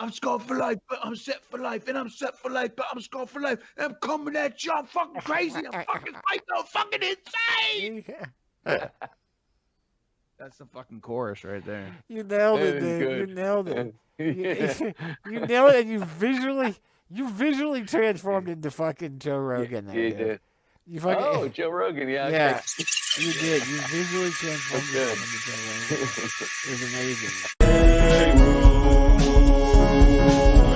I'm scarred for life, but I'm set for life, and I'm set for life, but I'm scarred for life. And I'm coming at you. I'm fucking crazy. I'm fucking psycho. I'm fucking insane. That's the fucking chorus right there. You nailed it, That is dude. You good. nailed it. Yeah. You nailed it. And you visually transformed into fucking Joe Rogan there, You dude. did. You fucking, Oh, Joe Rogan. Yeah. yeah, Okay. you did. You visually transformed That's yourself into Joe Rogan. It was amazing.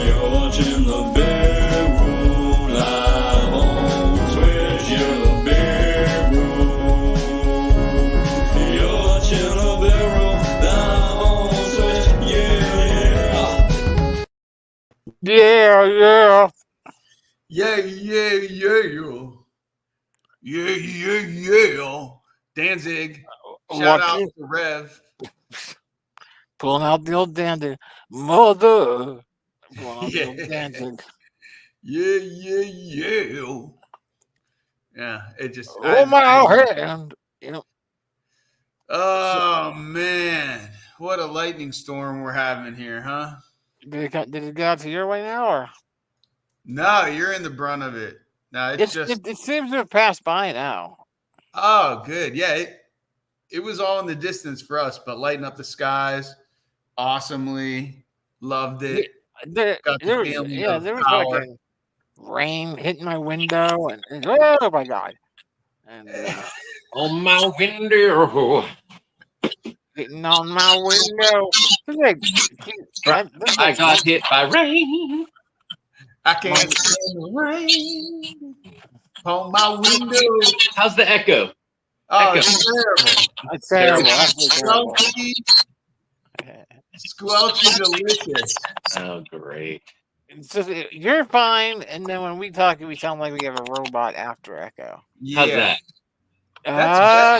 You're watching the BigRoom live on Twitch. You're the BigRoom. You're watching the BigRoom live on Twitch. Yeah. Yeah. Yeah, yeah, yeah. Yeah, yeah, yeah. Danzig. Shout out to Rev. Pulling out the old dancing. Mother. Pulling out the old dancing. Yeah, yeah, yeah. Yeah, it just. Oh, my hand. You know. Oh, man. What a lightning storm we're having here, huh? Did it get out to your way now, or? No, you're in the brunt of it. No, it's just. It seems to have passed by now. Oh, good. Yeah, it was all in the distance for us, but lighting up the skies awesomely. Loved it. There Got the was feeling yeah, of there was power. like rain hitting my window, and oh my god, and On my window. hitting on my window. I got hit by rain. I can't stand the rain on my window. How's the echo? Oh, Echo. it's terrible. It's terrible. Absolutely terrible. Squelchy delicious. Oh, great. It's just, you're fine, and then when we talk, we sound like we have a robot after echo. Yeah. How's that? Nah,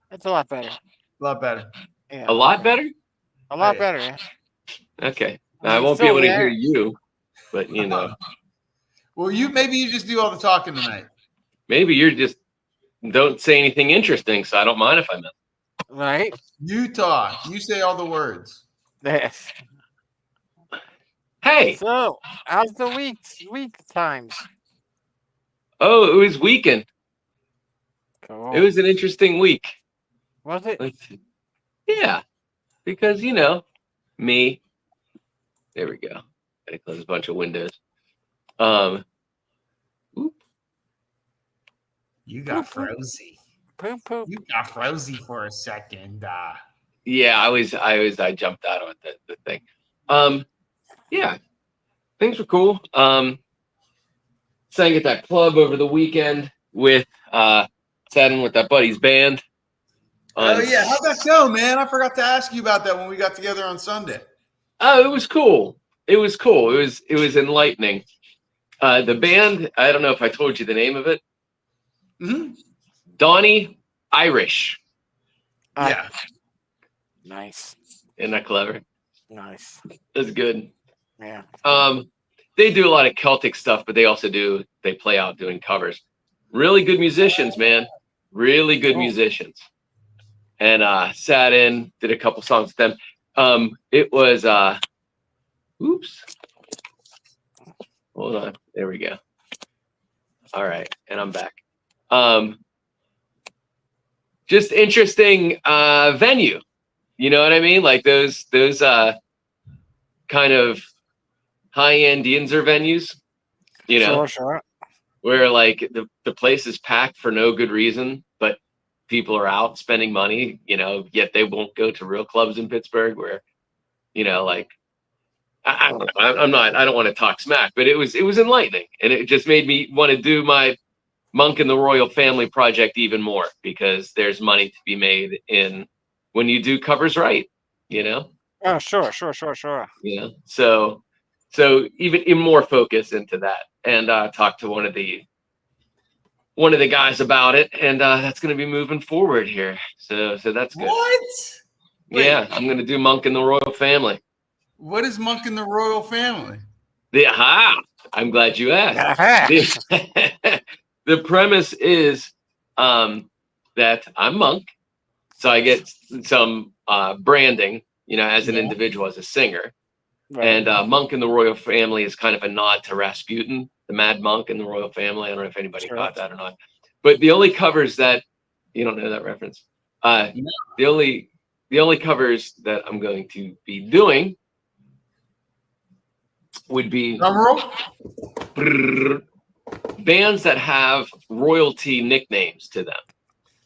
that's a lot better. A lot better. Yeah, A lot better? A lot Hey. better. Yeah. Okay. I I mean, won't be still able to there. hear you, but you know, Well, maybe you just do all the talking tonight. maybe you're just don't say anything interesting, so I don't mind if I miss. Right. You talk. You say all the words. Yes. Hey, So, how's the week times? oh, it was weekend. Cool. It was an interesting week. Was it? Let's see. Yeah, because you know me. There we go. Gotta close a bunch of windows. Oop. You got frozy. Poop poop. You got frozy for a second. Yeah, I jumped out of the thing. Yeah, things were cool. Sang at that club over the weekend with sat in with that buddy's band. Oh yeah, how'd that go, man? I forgot to ask you about that when we got together on Sunday. Oh, it was cool. It was cool. It was enlightening. The band, I don't know if I told you the name of it. Mm-hmm. Donnie Irish. Yeah. Nice. Isn't that clever? Nice. That's good. Yeah. They do a lot of Celtic stuff, but they play out doing covers. Really good musicians, man. Really good musicians. And sat in, did a couple songs with them. It was oops. Hold on. There we go. All right, and I'm back. Just interesting venue. You know what I mean? Like those kind of high-end Yinzer venues, you know, Sure. where like the place is packed for no good reason, but people are out spending money, you know, yet they won't go to real clubs in Pittsburgh where, you know, like I don't know. I don't want to talk smack, but it was enlightening, and it just made me want to do my Monk and the Royal Family project even more, because there's money to be made in when you do covers right, you know? Oh, sure. Yeah. So even in more focus into that, and talked to one of the guys about it, and that's going to be moving forward here. So that's good. What? Wait. Yeah, I'm going to do Monk and the Royal Family. What is Monk in the Royal Family? I'm glad you asked. The premise is that I'm Monk, so I get some branding, you know, as an individual, as a singer. Right. And Monk in the royal family is kind of a nod to Rasputin, the Mad Monk in the royal family. I don't know if anybody Sure. caught that or not. But the only covers that you don't know that reference. No. The only covers that I'm going to be doing would be Drum roll. bands that have royalty nicknames to them.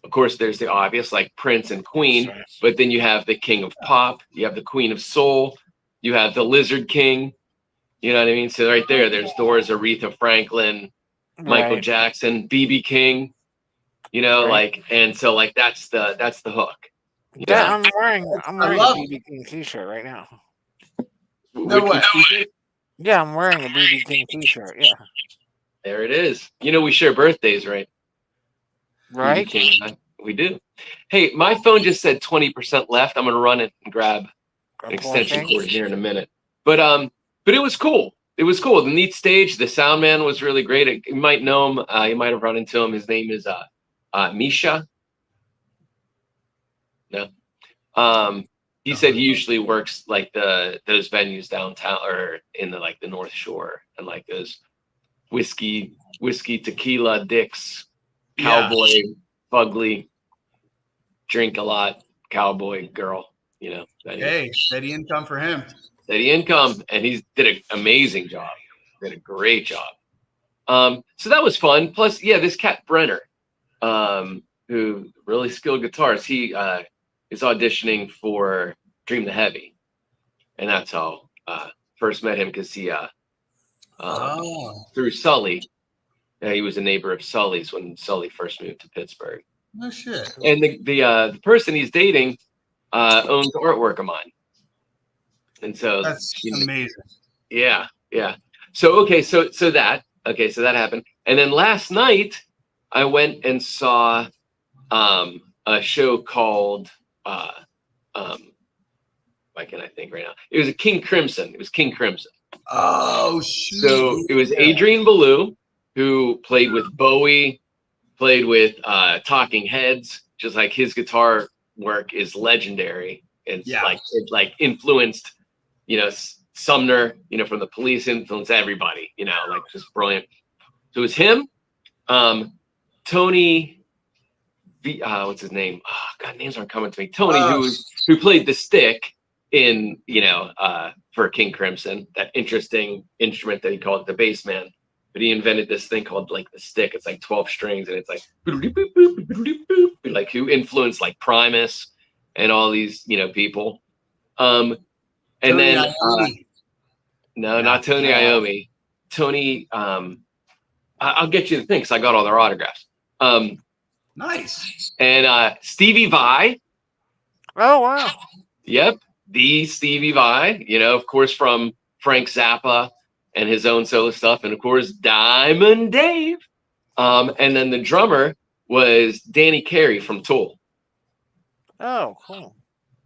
Of course, there's the obvious like Prince and Queen, Sure. but then you have the King of Pop, you have the Queen of Soul, you have the Lizard King. You know what I mean? So right there's Doors, Aretha Franklin, Michael Right. Jackson, BB King. You know, Right. like, and so like that's the hook. You Yeah, know? I'm wearing a love BB King t-shirt right now. No Which way. t-shirt? Yeah, I'm wearing a BB King t-shirt. Yeah. There it is. You know, we share birthdays, right? BB Right? King and I. We do. Hey, my phone just said 20% left. I'm gonna run it and grab an extension cord here in a minute. But it was cool. It was cool. The neat stage. The sound man was really great. You might know him. You might have run into him. His name is Misha. No. He said he usually works like those venues downtown or in the North Shore and like those whiskey, tequila, dicks, cowboy, fugly, drink a lot, cowboy girl, you know. Hey, steady income for him. Steady income, and he did an amazing job. Did a great job. So that was fun. Plus, yeah, this cat Brenner, who really skilled guitarist, he is auditioning for Dream the Heavy, and that's how first met him because he through Sully. He was a neighbor of Sully's when Sully first moved to Pittsburgh. No shit. And the person he's dating owns artwork of mine. And so That's amazing. Yeah. So that happened. And then last night I went and saw a show called why can't I think right now? It was King Crimson. It was King Crimson. Oh shoot. So it was Adrian Belew, who played with Bowie, played with Talking Heads, just like his guitar work is legendary. It's like influenced, you know, Sumner, you know, from the Police, influenced everybody, you know, like just brilliant. So it was him, Tony, what's his name? Oh, God, names aren't coming to me. Tony, who played the stick in, you know, for King Crimson, that interesting instrument that he called the bass man. But he invented this thing called like the stick. It's like 12 strings, and it's like who influenced like Primus and all these, you know, people. And Tony then Iommi. no, not Tony Iommi. Tony, I'll get you the thing because I got all their autographs. Nice. And Stevie Vai. Oh wow. Yep, the Stevie Vai. You know, of course, from Frank Zappa and his own solo stuff, and of course Diamond Dave. And then the drummer was Danny Carey from Tool. Oh, cool.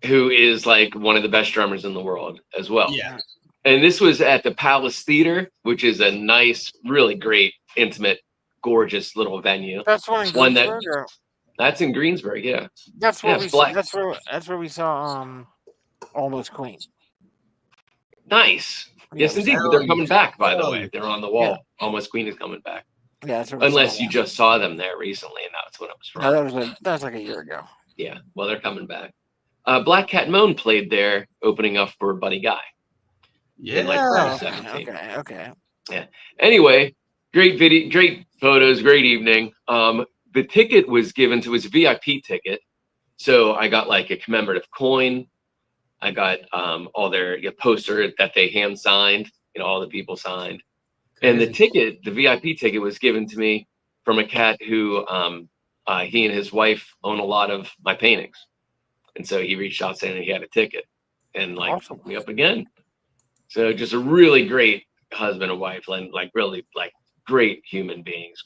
Who is like one of the best drummers in the world as well. Yeah. And this was at the Palace Theater, which is a nice, really great, intimate, gorgeous little venue. That's one in Greensburg. That's in Greensburg, yeah. That's where Yeah, we Black. that's where we saw Almost Queen. Nice. Yeah, Yes, indeed. But they're coming back, by the way. They're on the wall. Yeah. Almost Queen is coming back. Yeah, that's where we Unless saw you just saw them there recently, and that's when it was from. No, that was like a year ago. Yeah, well, they're coming back. Black Cat Moan played there, opening up for Buddy Guy. Yeah. In like 2017. Okay. Yeah. Anyway, great video, great photos, great evening. The ticket was given to his VIP ticket, so I got like a commemorative coin. I got all their poster that they hand signed. You know, all the people signed. And the ticket, the VIP ticket, was given to me from a cat who he and his wife own a lot of my paintings. And so he reached out saying he had a ticket and like hooked me up again. So just a really great husband and wife, and like really like great human beings.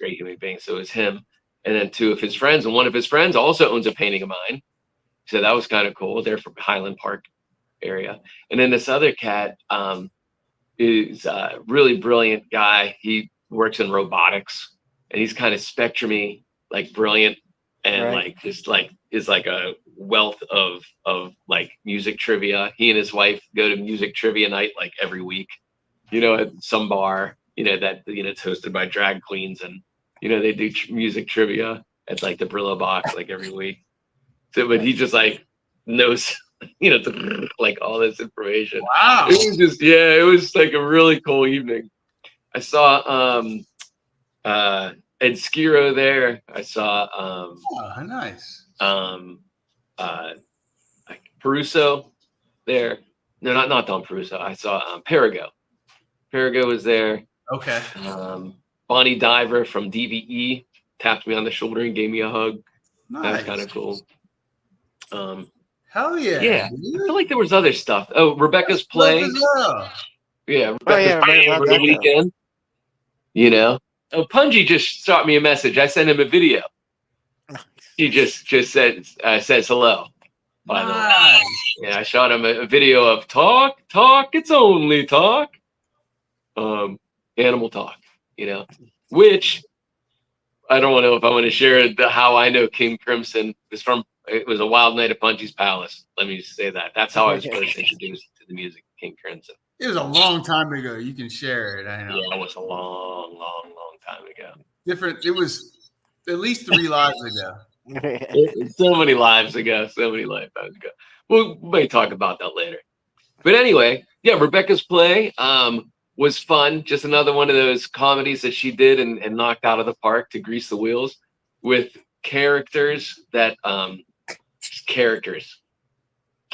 So it was him and then two of his friends. And one of his friends also owns a painting of mine. So that was kind of cool. They're from Highland Park area. And then this other cat is a really brilliant guy. He works in robotics and he's kind of spectrumy, like brilliant. and Right. like just like is like a wealth of like music trivia. He and his wife go to music trivia night like every week, at some bar, that it's hosted by drag queens, and they do music trivia at like the Brillo box like every week. So, but he just like knows, like all this information. Wow. It was just, it was like a really cool evening. I saw Ed Skiro there. I saw Oh, nice. like Peruso there. No, not Don Peruso. I saw Perigo. Perigo was there. Okay. Bonnie Diver from DVE tapped me on the shoulder and gave me a hug. Nice. That was kind of cool. Hell yeah. Yeah. Dude. I feel like there was other stuff. Oh, Rebecca's Play. Yeah, Rebecca's Play over the weekend. Oh, Punji just shot me a message. I sent him a video. He just said says hello. By the way. Yeah, I shot him a video of talk, it's only talk. Animal talk, which I don't know if I want to share how I know King Crimson is from. It was a wild night at Punji's Palace. Let me say that. That's how I was first introduced to the music of King Crimson. It was a long time ago. You can share it. I know. Yeah, it was a long time ago. Different. It was at least 3 lives ago. So many lives ago. So many lifetimes ago. We may talk about that later. But anyway, yeah, Rebecca's Play was fun. Just another one of those comedies that she did and knocked out of the park to grease the wheels with characters that characters.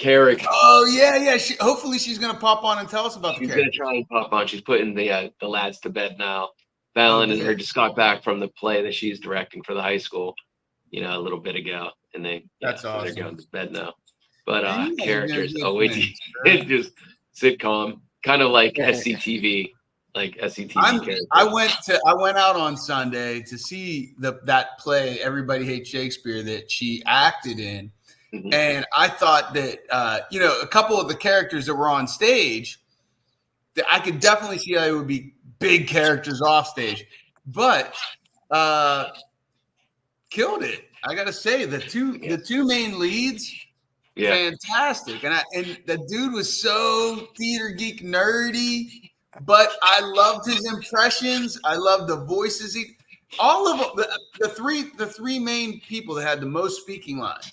Oh yeah. Hopefully she's gonna pop on and tell us about the She's character. gonna try and pop on. She's putting the lads to bed now. Fallon and her just got back from the play that she's directing for the high school, a little bit ago, and That's awesome. They're going to bed now. But Man, characters, it just sitcom, kind of like SCTV, characters. I went out on Sunday to see that play, Everybody Hates Shakespeare, that she acted in. Mhm. And I thought that, a couple of the characters that were on stage, that I could definitely see how they would be big characters off stage, but killed it. I got to say, the two main leads, fantastic. And the dude was so theater geek nerdy, but I loved his impressions. I loved the voices. All of them, the three main people that had the most speaking lines.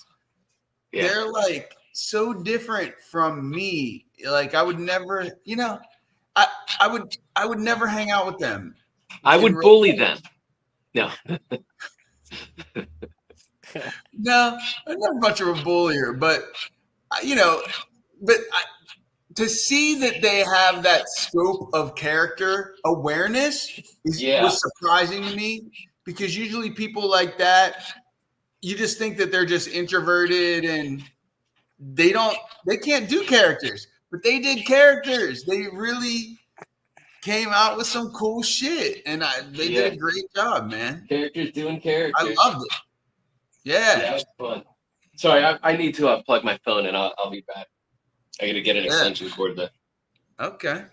Yeah. They're like so different from me. Like I would never, I would never hang out with them. I would bully them. No. No, I'm not much of a bullier, but to see that they have that scope of character awareness was surprising to me, because usually people like that, you just think that they're just introverted and they can't do characters, but they did characters. They really came out with some cool shit, and they did a great job, man. Characters doing characters. I loved it. Yeah, that was fun. Sorry, I need to plug my phone, and I'll be back. I got to get an extension cord there. Okay.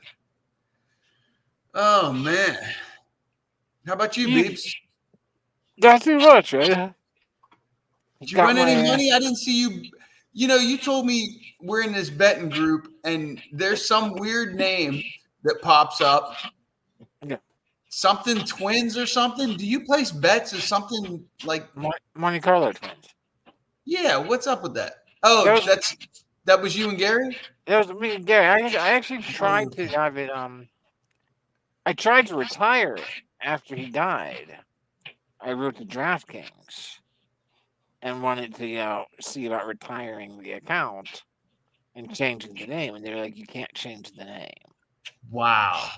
Oh man, how about you, Beeps? Not too much, right? Did you win any money? I didn't see you. You told me we're in this betting group, and there's some weird name that pops up. Yeah. Something Twins or something. Do you place bets or something like Monte Carlo Twins? Yeah. What's up with that? Oh, that was you and Gary? That was me and Gary. I actually tried to have it. I tried to retire after he died. I wrote to DraftKings and wanted to see about retiring the account and changing the name, and they were like, "You can't change the name." Wow.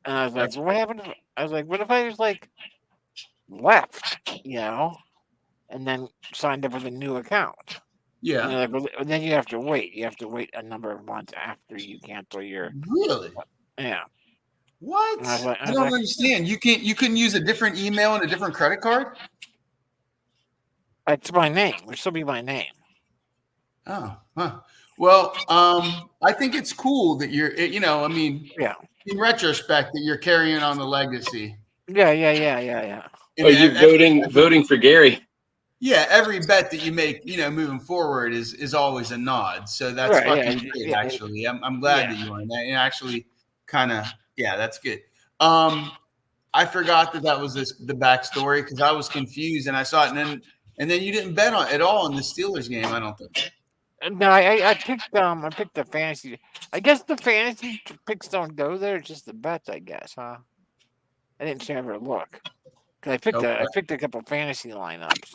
And I was like, well, "What happened?" I was like, "What if I just left, and then signed up with a new account?" Yeah. And like, well, then you have to wait. You have to wait a number of months after you cancel your. Really? Yeah. What? I don't understand. You couldn't use a different email and a different credit card? It's my name. It would still be my name. Oh, huh. Well, I think it's cool that you're, in retrospect, that you're carrying on the legacy. Yeah. Are you voting for Gary? Yeah, every bet that you make, moving forward is always a nod. So that's Right, fucking yeah, great. yeah, Actually, I'm glad yeah. that you won that. And actually, kind of, yeah, that's good. I forgot that was the backstory because I was confused and I saw it, and then you didn't bet on at all in the Steelers game. I don't think. No, I picked the fantasy. I guess the fantasy picks don't go there. It's just the bets, I guess, huh? I didn't ever look because Okay. I picked a couple fantasy lineups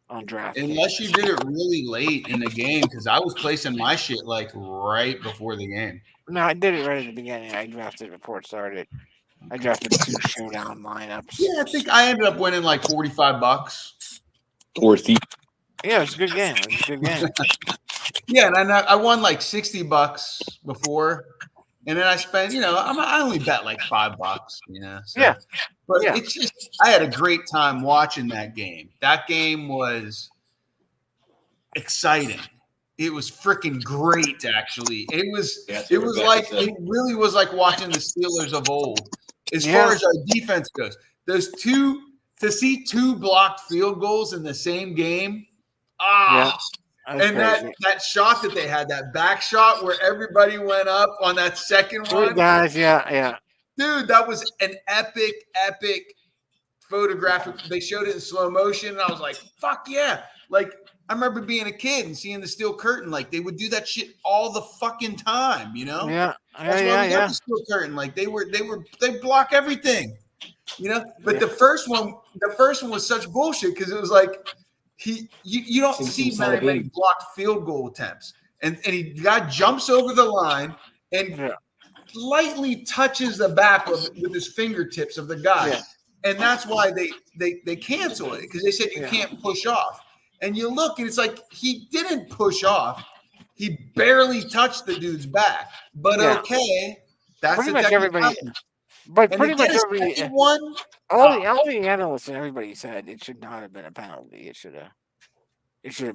on Unless you DraftKings. did it really late in the game, because I was placing my shit like right before the game. No, I did it right at the beginning. I drafted before it started. I drafted 2 showdown lineups. Yeah, I think I ended up winning like $45. Yeah, it was a good game. It was a good game. Yeah, and I won like $60 before, and then I spent, I only bet like $5, So. Yeah, But yeah. it's just I had a great time watching that game. That game was exciting. It was freaking great, actually. It was it really was like watching the Steelers of old. As far as our defense goes, to see 2 blocked field goals in the same game. And that shot that they had, that back shot where everybody went up on that second one. Guys, yeah. Dude, that was an epic photographic. They showed it in slow motion, and I was like, fuck yeah. Like, I remember being a kid and seeing the steel curtain. Like, they would do that shit all the fucking time, Yeah. That's why we got the steel curtain. Like, they block everything, But the first one was such bullshit because it was like you don't see very many blocked field goal attempts. And he guy jumps over the line and lightly touches the back with his fingertips of the guy. Yeah. And that's why they cancel it because they said you can't push off. And you look and it's like he didn't push off. He barely touched the dude's back. But okay, that's pretty much everybody. But pretty much everybody. One, all the analysts and everybody said it should not have been a penalty. It should have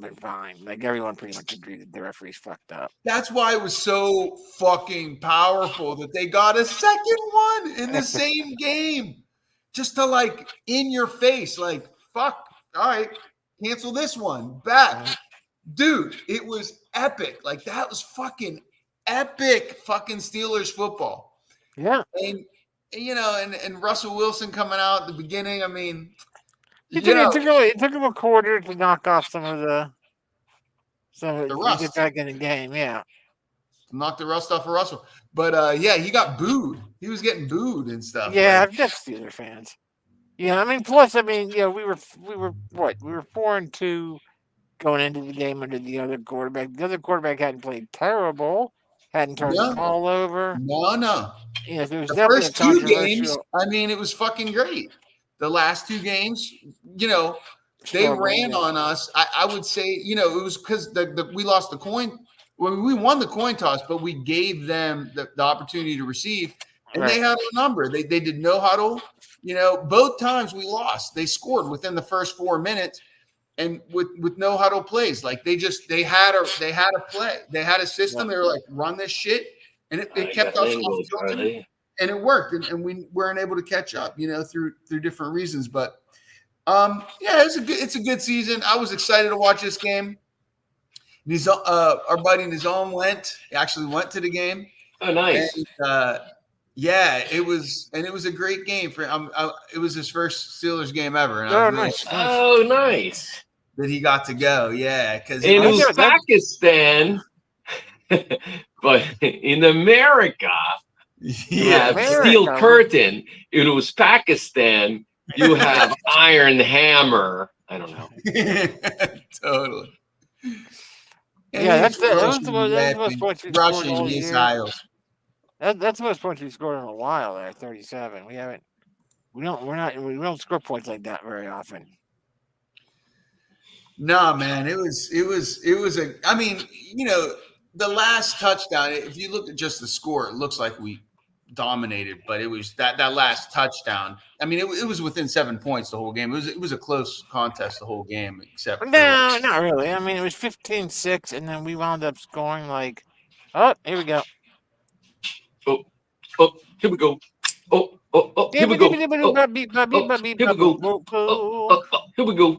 been fine. Like everyone pretty much agreed that the referees fucked up. That's why it was so fucking powerful that they got a second one in the same game. Just to like in your face, like, fuck, all right, cancel this one back. Dude, it was epic. Like that was fucking epic fucking Steelers football. Yeah. And and Russell Wilson coming out at the beginning. I mean, it took him a quarter to knock off some of the rust. Get back in the game, yeah. Knock the rust off of Russell. But he got booed. He was getting booed and stuff. Yeah, that's Steelers fans. Yeah, I mean, plus, we were 4-2 going into the game under the other quarterback. The other quarterback hadn't played terrible, hadn't turned the ball over. No. Yeah, there was the first 2 games, I mean, it was fucking great. The last 2 games, they ran on us. I would say, it was because we lost the coin. Well, we won the coin toss, but we gave them the opportunity to receive, and they had a number. They did no huddle. Both times we lost. They scored within the first 4 minutes, and with no huddle plays. Like they had a play. They had a system. They were like, run this shit, and it kept us off, and it worked. And we weren't able to catch up, through different reasons. But it's a good season. I was excited to watch this game. Our buddy Nizam went to the game. Oh, nice. And, it was a great game for him. It was his first Steelers game ever. And nice. That he got to go. Yeah. Because in Uzbekistan, but in America, you have steel curtain. In Uzbekistan, you have iron hammer. I don't know. Totally. Yeah, that's the most points we scored all year. That's the most points we scored in a while. There, 37. We don't score points like that very often. No, man, it was I mean, the last touchdown. If you look at just the score, it looks like we dominated, but it was that last touchdown. I mean, it was within 7 points the whole game. It was a close contest the whole game, except no, not really. I mean, it was 15-6, and then we wound up scoring like, here we go. Oh, here we go. Oh, here we go. Here we go. Here we go.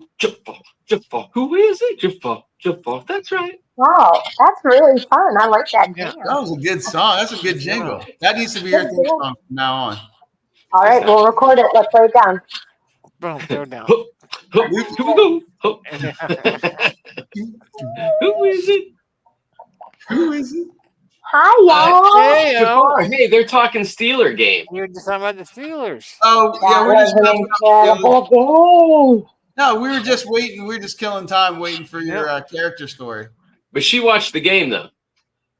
Jafar. Who is it? Jafar. Jafar. That's right. Wow, that's really fun. I like that Yeah. jam. That was a good song. That's a good jingle. That needs to be your theme song from now on. All right, we'll record it. Let's lay it down. Boom, throw down. Ho, ho, here we go. Ho. Who is it? Who is it? Hi, y'all. Hey, yo. Jafar. Hey, they're talking Steeler game. You were just talking about the Steelers. Oh, yeah, That we're was just an wrapping up the show. incredible game. No, we were just waiting. We were just killing time waiting for your character story. But she watched the game though.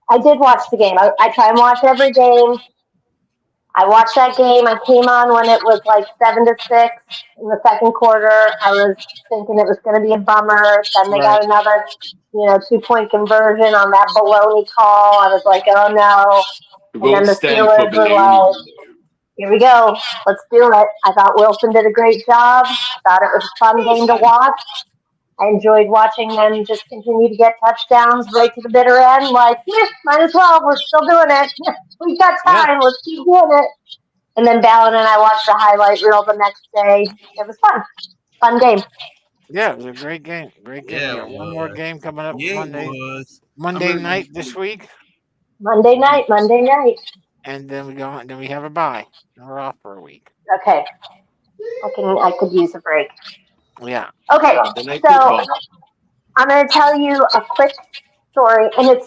I did watch the game. I try and watch every game. I watched that game. I came on when it was like 7-6 in the second quarter. I was thinking it was going to be a bummer. Then they got another, 2-point conversion on that baloney call. I was like, oh no. And then the Steelers were like, here we go. Let's do it. I thought Wilson did a great job. I thought it was a fun game to watch. I enjoyed watching them just continue to get touchdowns right to the bitter end. Like, might as well. We're still doing it. We've got time. Let's keep doing it. And then Ballin and I watched the highlight reel the next day. It was fun. Fun game. Yeah, it was a great game. Great game. Yeah, We got one more game coming up Monday night this week. Monday night. And then then we have a bye. We're off for a week. Okay. I could use a break. Yeah. Okay, so I'm going to tell you a quick story, and it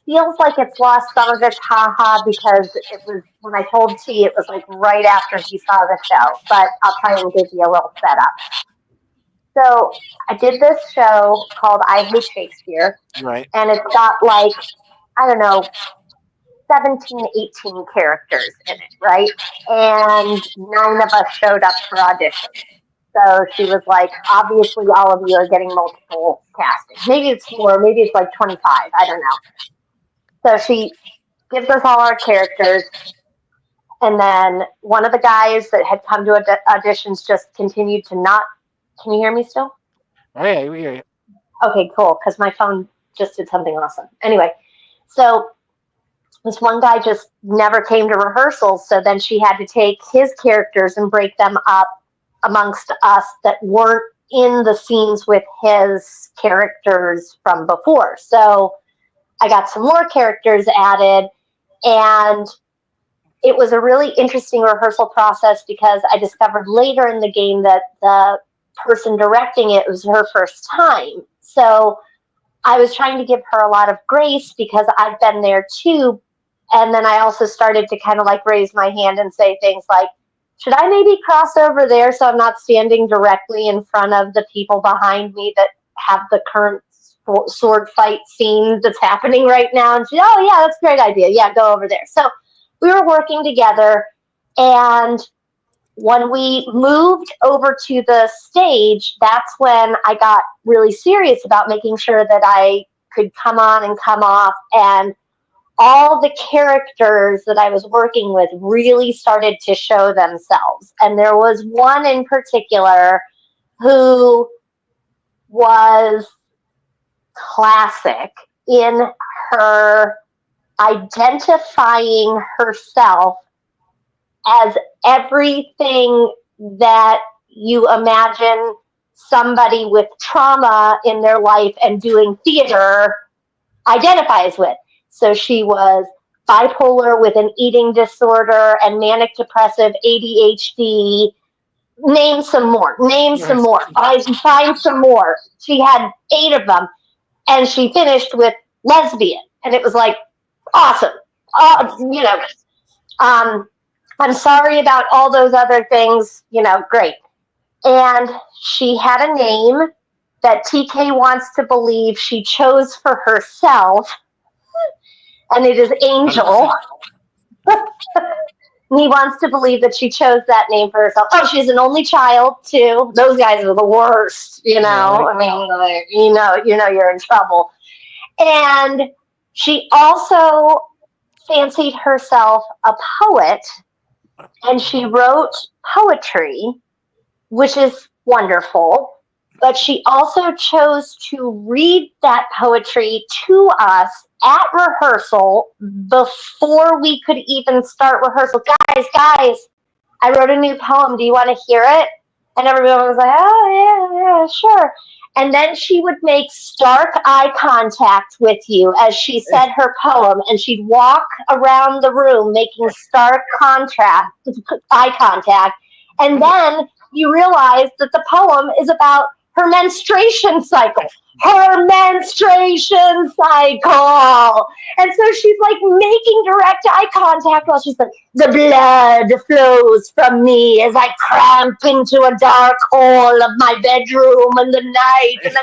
feels like it's lost some of its ha-ha because it was, when I told T, it was like right after he saw the show, but I'll try and give you a little setup. So I did this show called I Hate Shakespeare, right? And it's got like, I don't know, 17, 18 characters in it, right? And 9 of us showed up for auditions. So she was like, obviously all of you are getting multiple casting. Maybe it's more, maybe it's like 25, I don't know. So she gives us all our characters. And then one of the guys that had come to auditions just continued to not. Can you hear me still? Oh, yeah, we hear you. Okay, cool, because my phone just did something awesome. Anyway, so this one guy just never came to rehearsals, so then she had to take his characters and break them up amongst us that weren't in the scenes with his characters from before. So I got some more characters added, and it was a really interesting rehearsal process because I discovered later in the game that the person directing it was her first time. So I was trying to give her a lot of grace because I've been there too. And then I also started to kind of like raise my hand and say things like, should I maybe cross over there so I'm not standing directly in front of the people behind me that have the current sword fight scene that's happening right now? And she, oh yeah, that's a great idea. Yeah, go over there. So we were working together, and when we moved over to the stage, that's when I got really serious about making sure that I could come on and come off, and all the characters that I was working with really started to show themselves. And there was one in particular who was classic in her identifying herself as everything that you imagine somebody with trauma in their life and doing theater identifies with. So she was bipolar with an eating disorder and manic depressive ADHD. Name some more. Find some more. She had 8 of them, and she finished with lesbian. And it was like, awesome. I'm sorry about all those other things, great. And she had a name that TK wants to believe she chose for herself, and it is Angel. He wants to believe that she chose that name for herself. Oh, she's an only child, too. Those guys are the worst, Right. I mean, you're in trouble. And she also fancied herself a poet, and she wrote poetry, which is wonderful. But she also chose to read that poetry to us at rehearsal before we could even start rehearsal. Guys, I wrote a new poem. Do you want to hear it? And everyone was like, oh, yeah, sure. And then she would make stark eye contact with you as she said her poem, and she'd walk around the room making stark eye contact. And then you realize that the poem is about her menstruation cycle. Her menstruation cycle. And so she's like making direct eye contact while she's like, the blood flows from me as I cramp into a dark hole of my bedroom in the night. And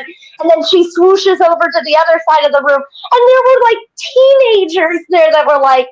then she swooshes over to the other side of the room. And there were like teenagers there that were like,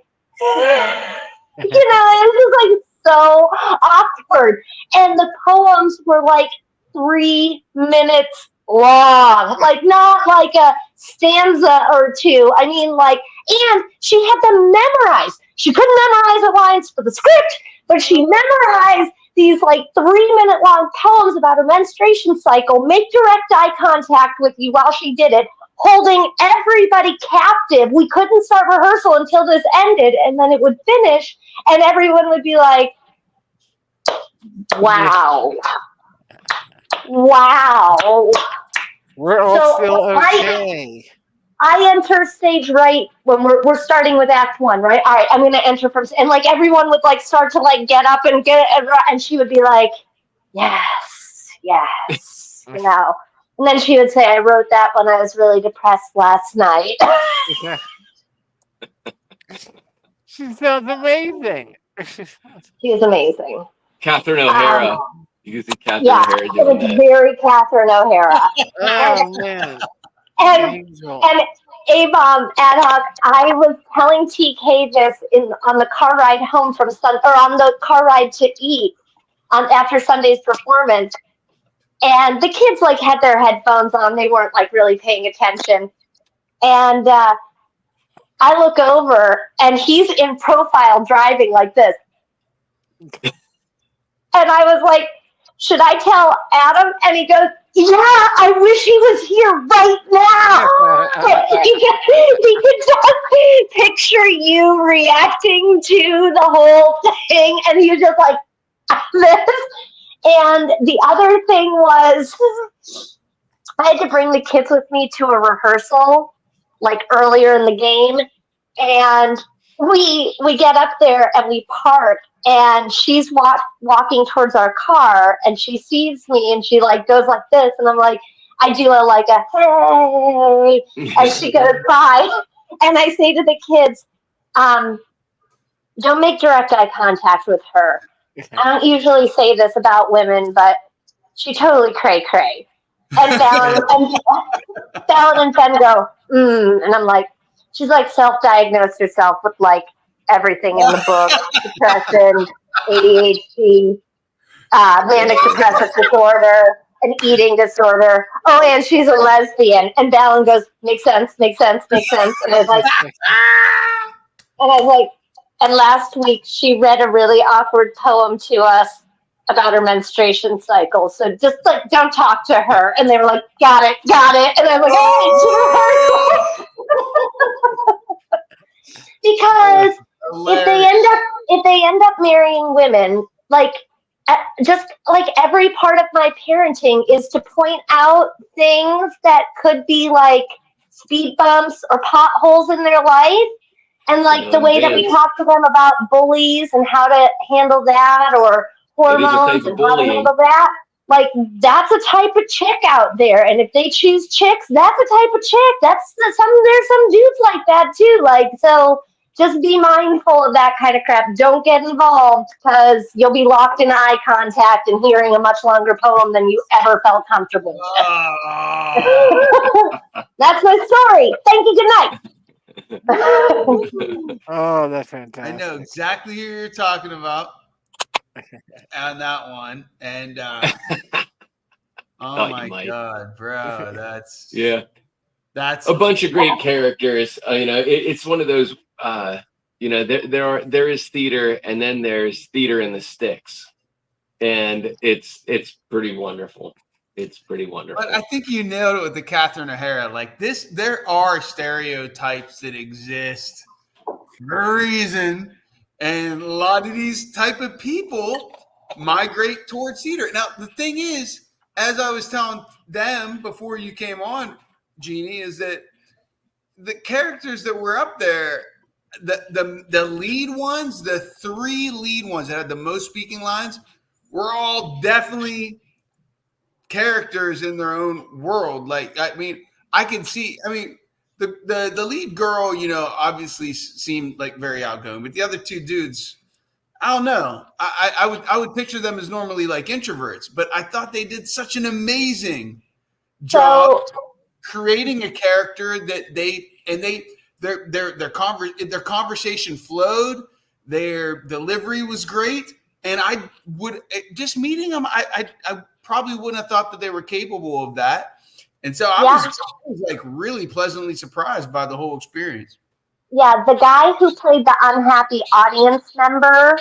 it was like so awkward. And the poems were like 3 minutes long, like not like a stanza or two. I mean, like, and she had them memorized. She couldn't memorize the lines for the script, but she memorized these like 3-minute long poems about her menstruation cycle, make direct eye contact with you while she did it, holding everybody captive. We couldn't start rehearsal until this ended, and then it would finish, and everyone would be like, wow. Wow. We're all still okay. I enter stage right when we're starting with act 1, right? All right, I'm going to enter from, and like everyone would like start to like get up and she would be like, yes, And then she would say, I wrote that when I was really depressed last night. She sounds amazing. She is amazing. Catherine O'Hara. You think Catherine O'Hara doing it was that? very Catherine O'Hara. Oh, man. And A-Bomb ad hoc, I was telling TK this on the car ride home from on the car ride to eat after Sunday's performance. And the kids like had their headphones on. They weren't like really paying attention. And I look over and he's in profile driving like this. And I was like, should I tell Adam? And he goes, yeah, I wish he was here right now. He could just picture you reacting to the whole thing. And he was just like, this. And the other thing was, I had to bring the kids with me to a rehearsal, like earlier in the game. And we get up there and we park. And she's walking towards our car, and she sees me, and she like goes like this, and I'm like, I do like a hey, as she goes by, and I say to the kids, don't make direct eye contact with her. I don't usually say this about women, but she totally cray. And Fallon and Ben go, and I'm like, she's like self-diagnosed herself with like everything in the book: depression, ADHD, manic depressive disorder, an eating disorder. Oh, and she's a lesbian. And Dallin goes, makes sense. And I was like, and last week she read a really awkward poem to us about her menstruation cycle. So just like, don't talk to her. And they were like, got it. And I'm like, oh, because if they end up marrying women, like just like every part of my parenting is to point out things that could be like speed bumps or potholes in their life, and like the way that we talk to them about bullies and how to handle that, or hormones and how to handle that. Like, that's a type of chick out there, and if they choose chicks, that's a type of chick. There's some dudes like that too. Like, so just be mindful of that kind of crap. Don't get involved, because you'll be locked in eye contact and hearing a much longer poem than you ever felt comfortable with. That's my story. Thank you. Good night. Oh, that's fantastic. I know exactly who you're talking about on that one. And oh my God, bro, that's a bunch of great characters. It's one of those. There is theater, and then there's theater in the sticks, and it's pretty wonderful. It's pretty wonderful. But I think you nailed it with the Catherine O'Hara. Like this, there are stereotypes that exist for a reason, and a lot of these type of people migrate towards theater. Now, the thing is, as I was telling them before you came on, Jeannie, is that the characters that were up there, the lead ones, the 3 lead ones that had the most speaking lines, were all definitely characters in their own world. Like, I mean, I can see. I mean, the lead girl, obviously seemed like very outgoing, but the other 2 dudes, I don't know. I would picture them as normally like introverts, but I thought they did such an amazing job creating a character that their conversation flowed, their delivery was great, and I would just meeting them, I probably wouldn't have thought that they were capable of that, and so I was like really pleasantly surprised by the whole experience. Yeah, the guy who played the unhappy audience member,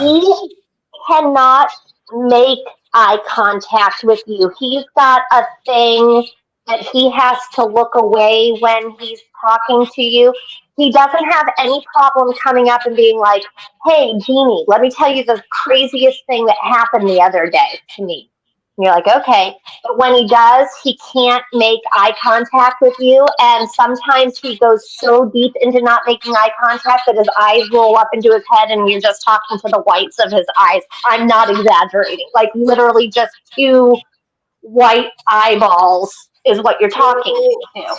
he cannot make eye contact with you. He's got a thing that he has to look away when he's talking to you. He doesn't have any problem coming up and being like, "Hey, Jeannie, let me tell you the craziest thing that happened the other day to me." And you're like, okay. But when he does, he can't make eye contact with you. And sometimes he goes so deep into not making eye contact that his eyes roll up into his head and you're just talking to the whites of his eyes. I'm not exaggerating. Like literally just 2 white eyeballs is what you're talking to.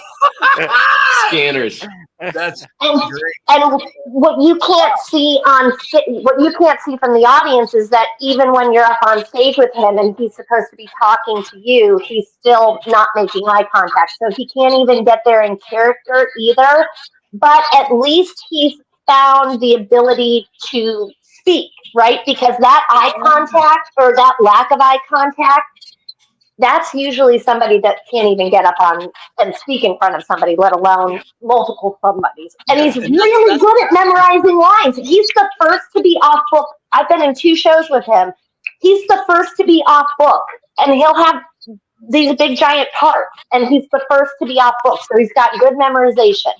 Scanners. That's great. And what you can't see from the audience is that even when you're up on stage with him and he's supposed to be talking to you, he's still not making eye contact. So he can't even get there in character either. But at least he's found the ability to speak, right? Because that eye contact or that lack of eye contact, that's usually somebody that can't even get up on and speak in front of somebody, let alone multiple somebodies. And he's really good at memorizing lines. He's the first to be off book. I've been in 2 shows with him. He's the first to be off book, and he'll have these big giant parts, and he's the first to be off book. So he's got good memorization.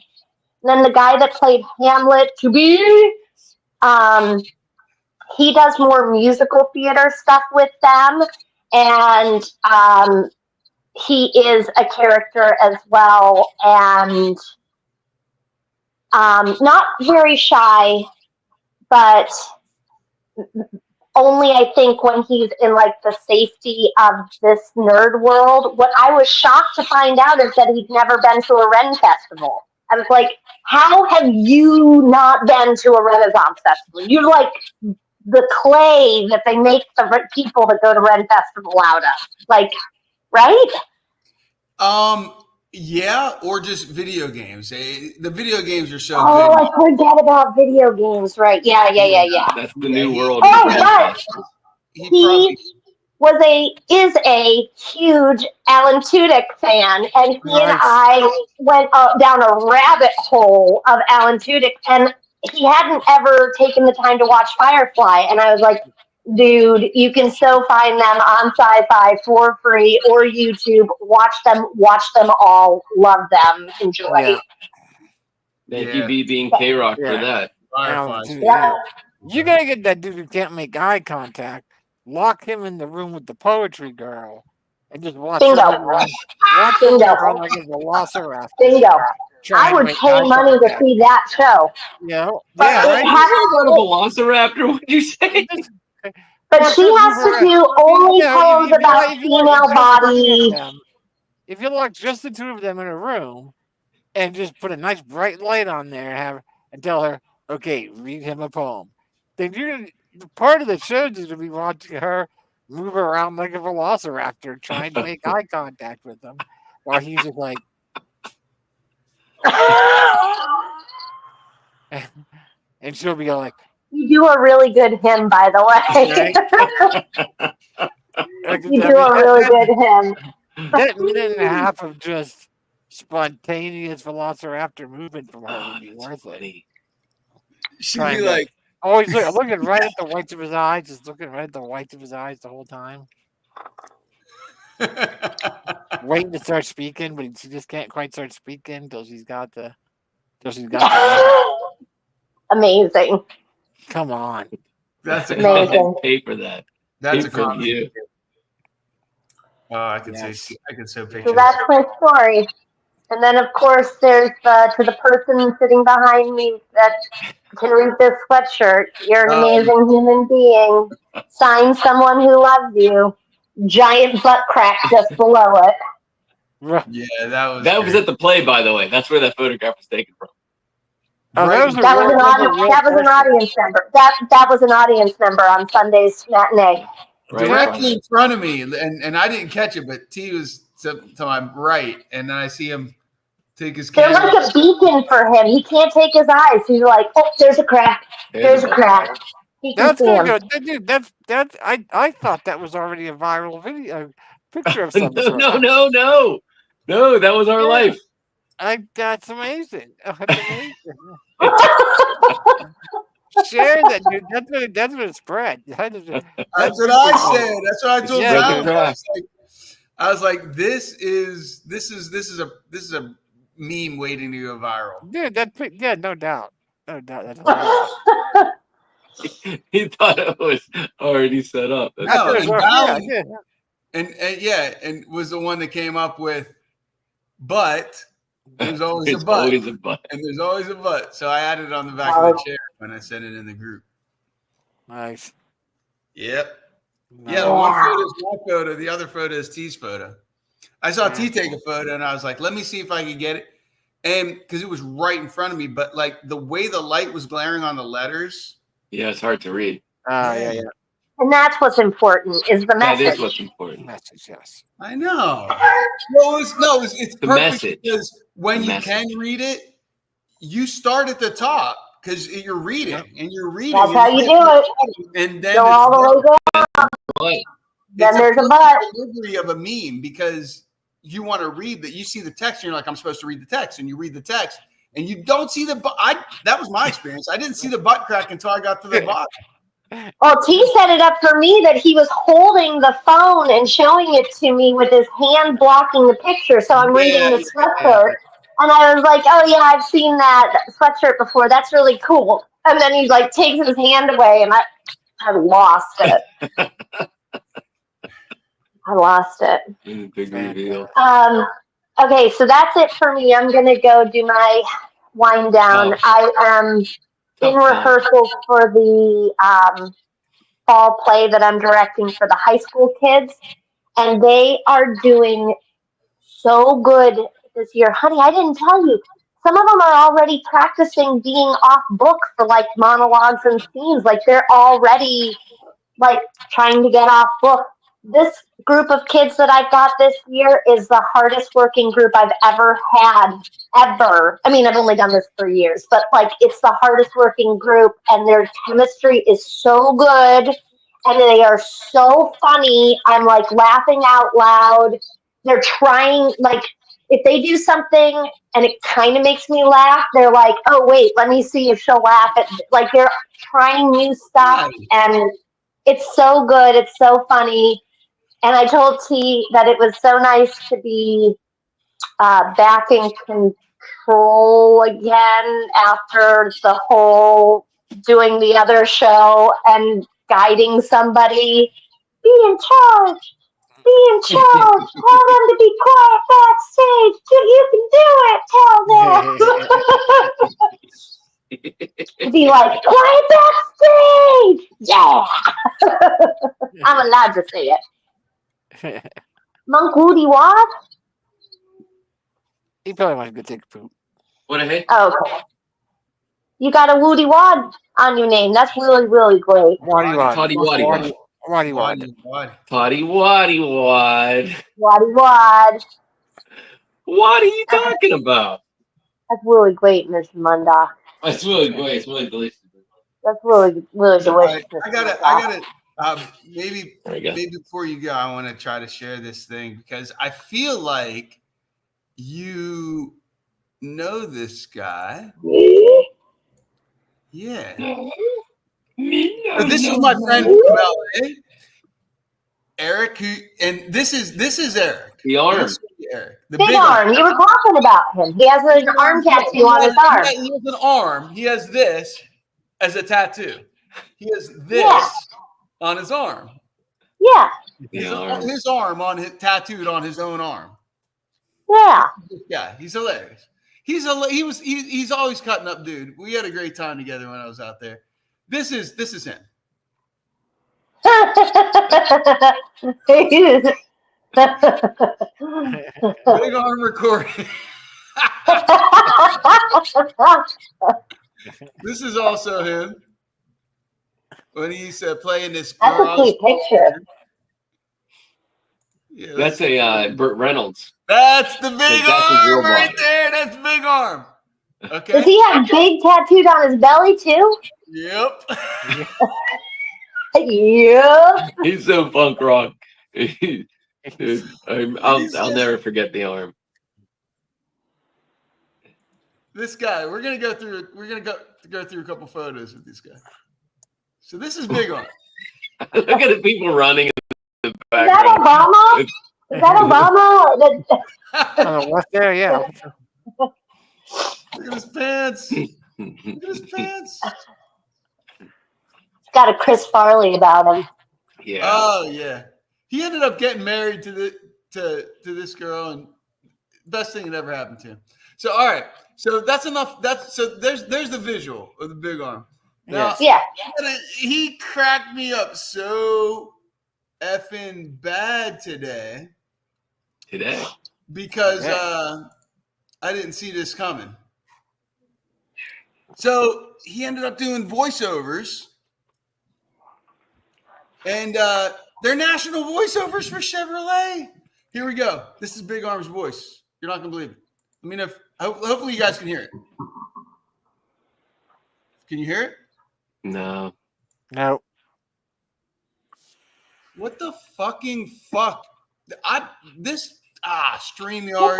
And then the guy that played Hamlet to be, he does more musical theater stuff with them. And he is a character as well, and not very shy, but only I think when he's in like the safety of this nerd world. What I was shocked to find out is that he'd never been to a Ren festival. I was like, how have you not been to a Renaissance festival? You're like the clay that they make the people that go to Ren Festival out of. Like, right? Yeah, or just video games. The video games are so good. Oh, I forget about video games, right? Yeah. That's the new world. Oh, but he is a huge Alan Tudyk fan, and he and I went down a rabbit hole of Alan Tudyk, and he hadn't ever taken the time to watch Firefly, and I was like, dude, you can still find them on Sci-Fi for free or YouTube. Watch them all. Love them. Enjoy. Yeah. Thank you, BB and K-Rock, for that. You gotta get that dude who can't make eye contact, lock him in the room with the poetry girl, and just watch him run like a velociraptor. Bingo. I would pay money to see that show. Yeah. But right? What a velociraptor, would you say? But she has to do only poems about female bodies. If you lock just the 2 of them in a room and just put a nice bright light on there and tell her, okay, read him a poem, then part of the show is to be watching her move around like a velociraptor trying to make eye contact with him while he's just like, and she'll be like, you do a really good hymn, by the way. You do a really good hymn. That minute and a half of just spontaneous velociraptor movement from her would be worth it. She'd be like, always looking right at the whites of his eyes, just looking right at the whites of his eyes the whole time. Waiting to start speaking, but she just can't quite start speaking until she's got the. Amazing. Come on. That's amazing. Pay for that. That's a compliment. Oh, I could Yes. say, I could so picture So that. that's my story. And then, of course, there's to the person sitting behind me that can read this sweatshirt. You're an amazing human being. Sign someone who loves you. Giant butt crack just below it. Yeah, that was That was great. at the play, by the way. That's where that photograph was taken from. Oh, Right. That was an audience member. That was an audience member on Sunday's matinee. Right Directly in front of me, and I didn't catch it, but T was to my right, and then I see him take his They're camera. like a beacon for him. He can't take his eyes. He's like, oh, there's a crack. There's a crack. He can That's see him. good. Dude, that's I thought that was already a viral video picture of some No, sort. no, that was our life. That's amazing. Oh, that's amazing. Share that, dude. That's what it spread. That's what I said. That's what I told Yeah. John. I was like, this is a meme waiting to go viral. Dude, no doubt. No doubt. That's hilarious. He thought it was already set up. No, and Dowling, yeah. and was the one that came up with, but there's always It's a but. always a but. And there's always a but. So I added it on the back of the chair when I sent it in the group. Nice. Yep. Nice. Yeah, the one photo is my photo. The other photo is T's photo. I saw T take a photo, and I was like, let me see if I can get it. And because it was right in front of me, but like the way the light was glaring on the letters. Yeah, it's hard to read. Yeah. And that's what's important is the That message. is what's important. Message, yes. I know. It's The perfect message. because when The you message. can read it, you start at the top because you're reading and you're reading. That's how you do it. And then Go all the way down. Right. Then there's a perfect but. delivery of a meme because you want to read that. You see the text and you're like, I'm supposed to read the text, and you read the text and you don't see the butt. That was my experience. I didn't see the butt crack until I got to the bottom. Well, T set it up for me that he was holding the phone and showing it to me with his hand blocking the picture. So I'm reading the sweatshirt. And I was like, oh, yeah, I've seen that sweatshirt before. That's really cool. And then he like takes his hand away, and I lost it. I lost it. Big reveal. Okay, so that's it for me. I'm going to go do my wind down. I am in rehearsal for the fall play that I'm directing for the high school kids, and they are doing so good this year. Honey, I didn't tell you. Some of them are already practicing being off book for like monologues and scenes. Like they're already like trying to get off book. This group of kids that I've got this year is the hardest working group I've ever had, ever. I mean, I've only done this for years, but like it's the hardest working group, and their chemistry is so good, and they are so funny. I'm like laughing out loud. They're trying, like, if they do something and it kind of makes me laugh, they're like, oh, wait, let me see if she'll laugh at, like, they're trying new stuff, and it's so good. It's so funny. And I told T that it was so nice to be back in control again after the whole doing the other show and guiding somebody. Be in charge. Be in charge. Tell them to be quiet backstage. You can do it. Tell them. Be like, quiet backstage. Yeah. I'm allowed to say it. Monk Woody Wad? He probably wants to go take a poop. What a hit. Oh, okay. You got a Woody Wad on your name. That's really, really great. Waddy Wad. Toddy Waddy Wad. Waddy Wad. Toddy Waddy Wad. Waddy Wad. What are you talking about? That's really great, Miss Munda. It's really great. It's really delicious. That's really, really delicious. I gotta. Maybe before you go, I want to try to share this thing because I feel like you know this guy. Yeah. So this is my friend from LA, Eric. And this is Eric. The arm. Eric, the big arm. You were talking about him. He has an arm tattoo on his arm. He has an arm. He has this as a tattoo. He has this on his arm. Yeah. his arm tattooed on his own arm. Yeah. Yeah, he's hilarious. He's always cutting up, dude. We had a great time together when I was out there. This is him. Big arm recording. This is also him when he's playing this. That's a cute picture. Yeah, that's a Burt Reynolds. That's the big arm right there. That's big arm. Okay. Does he have big tattooed on his belly too? Yep. Yeah. He's so punk rock. Dude, I'll never forget the arm. This guy, we're gonna go through a couple photos with this guy. So this is big arm. Look at the people running in the background. Is that Obama? Is that Obama? What's there? Yeah. Look at his pants. Look at his pants. He's got a Chris Farley about him. Yeah. Oh yeah. He ended up getting married to this girl, and best thing that ever happened to him. So all right. So that's enough. There's the visual of the big arm. Now, yeah. He cracked me up so effing bad today. Because I didn't see this coming. So he ended up doing voiceovers, and they're national voiceovers for Chevrolet. Here we go. This is Big Arm's voice. You're not gonna believe it. I mean, hopefully you guys can hear it. Can you hear it? No. What the fucking fuck? StreamYard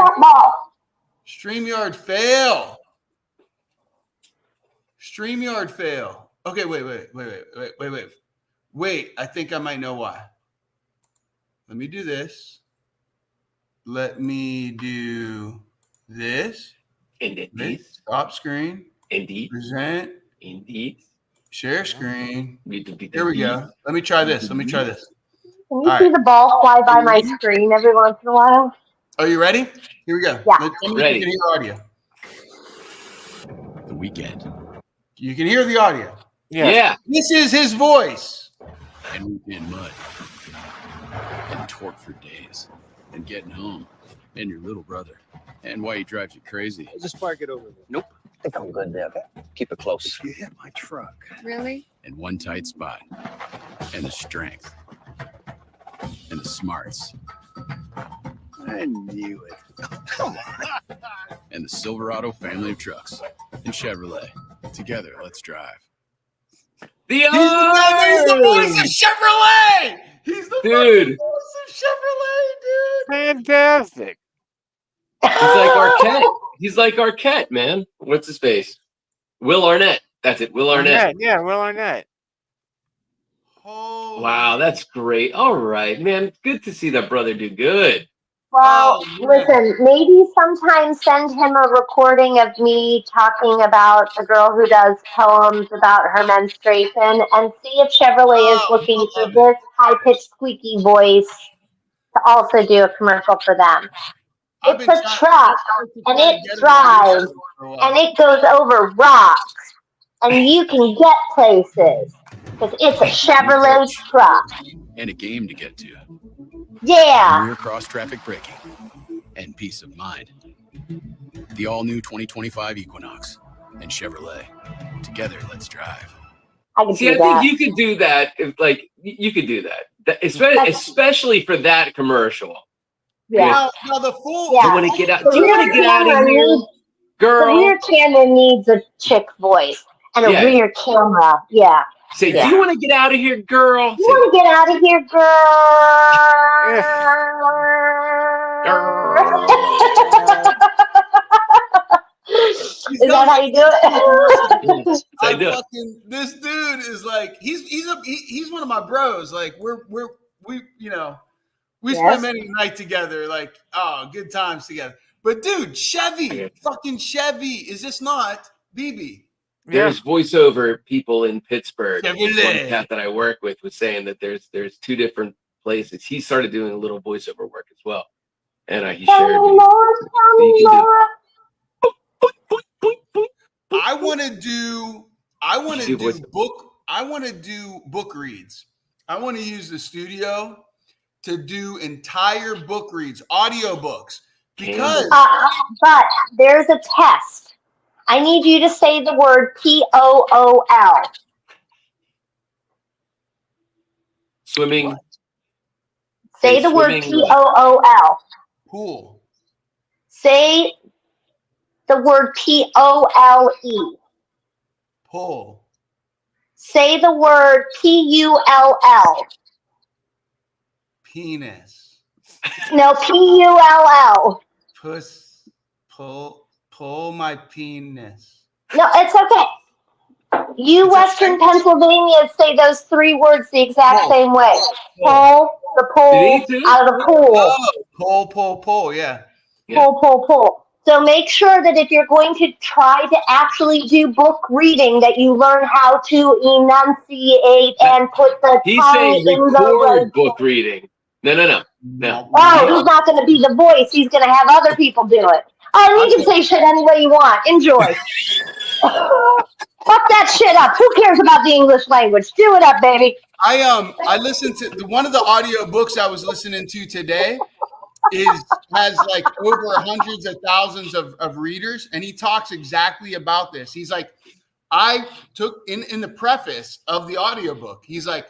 fail. StreamYard fail. Okay, wait. I think I might know why. Let me do this. Let me do this. Indeed. Stop screen. Indeed. Present. Indeed. Share screen. Here we go. Let me try this. Can you see the ball fly by my screen every once in a while? Are you ready? Here we go. Yeah. Ready. You can hear audio. The Weekend. You can hear the audio. Yeah. This is his voice. And we've been mud. And torque for days. And getting home. And your little brother. And why he drives you crazy. Just park it over there. Nope. I think I'm good there. Keep it close. You hit my truck. Really? In one tight spot. And the strength. And the smarts. I knew it. Come on. And the Silverado family of trucks. And Chevrolet. Together, let's drive. He's the voice of Chevrolet. He's the voice of Chevrolet, dude. Fantastic. He's like Arquette, man. What's his face? Will Arnett. That's it. Will Arnett. Yeah, Will Arnett. Oh, wow, that's great. All right, man. Good to see that brother do good. Well, listen, maybe sometime send him a recording of me talking about a girl who does poems about her menstruation and see if Chevrolet is looking for this high-pitched, squeaky voice to also do a commercial for them. It's a truck, and it drives, and it goes over rocks, and you can get places, because it's a Chevrolet truck. And a game to get to. Yeah. Rear cross traffic braking. And peace of mind. The all-new 2025 Equinox and Chevrolet. Together, let's drive. I think you could do that. You could do that. Especially for that commercial. Yeah. Now the full. Yeah. Do you want to get out? Do you want to get out of here, girl? The rear camera needs a chick voice and a rear camera. Yeah. Say, do you want to get out of here, girl? You want to get out of here, girl? Is that how you do it? I do. This dude is like he's one of my bros. Like we spend many nights together. Like good times together. But dude, fucking Chevy. Is this not BB? There's voiceover people in Pittsburgh. Chevrolet. One cat that I work with was saying that there's two different places. He started doing a little voiceover work as well, and he Tell shared me me. more, tell You me can do- more. I want to do voiceover. book reads. I want to use the studio to do entire book reads, audiobooks, because But there's a test. I need you to say the word POOL. Swimming. Say the word swimming. POOL. pool. Say the word POLE. Pull. Say the word PULL. Penis. No, PULL. Pull my penis. No, it's okay. You It's Western okay. Pennsylvanians say those three words the exact Pull. same way. Pull, the Did pull, he too? out of the pool. Oh, pull. Yeah. Yeah. Pull. So make sure that if you're going to try to actually do book reading, that you learn how to enunciate and put the He's tongue saying in the right. record book reading. No. Oh, he's not going to be the voice. He's going to have other people do it. Oh, you can say shit any way you want. Enjoy. Fuck that shit up. Who cares about the English language? Do it up, baby. I listened to one of the audio books I was listening to today has like over hundreds of thousands of readers, and he talks exactly about this. He's like, I took in the preface of the audiobook, he's like,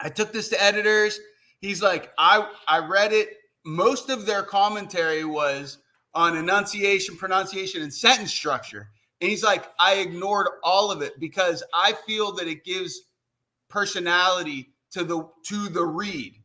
I took this to editors. He's like, I read it. Most of their commentary was on enunciation, pronunciation, and sentence structure. And he's like, I ignored all of it because I feel that it gives personality to the read.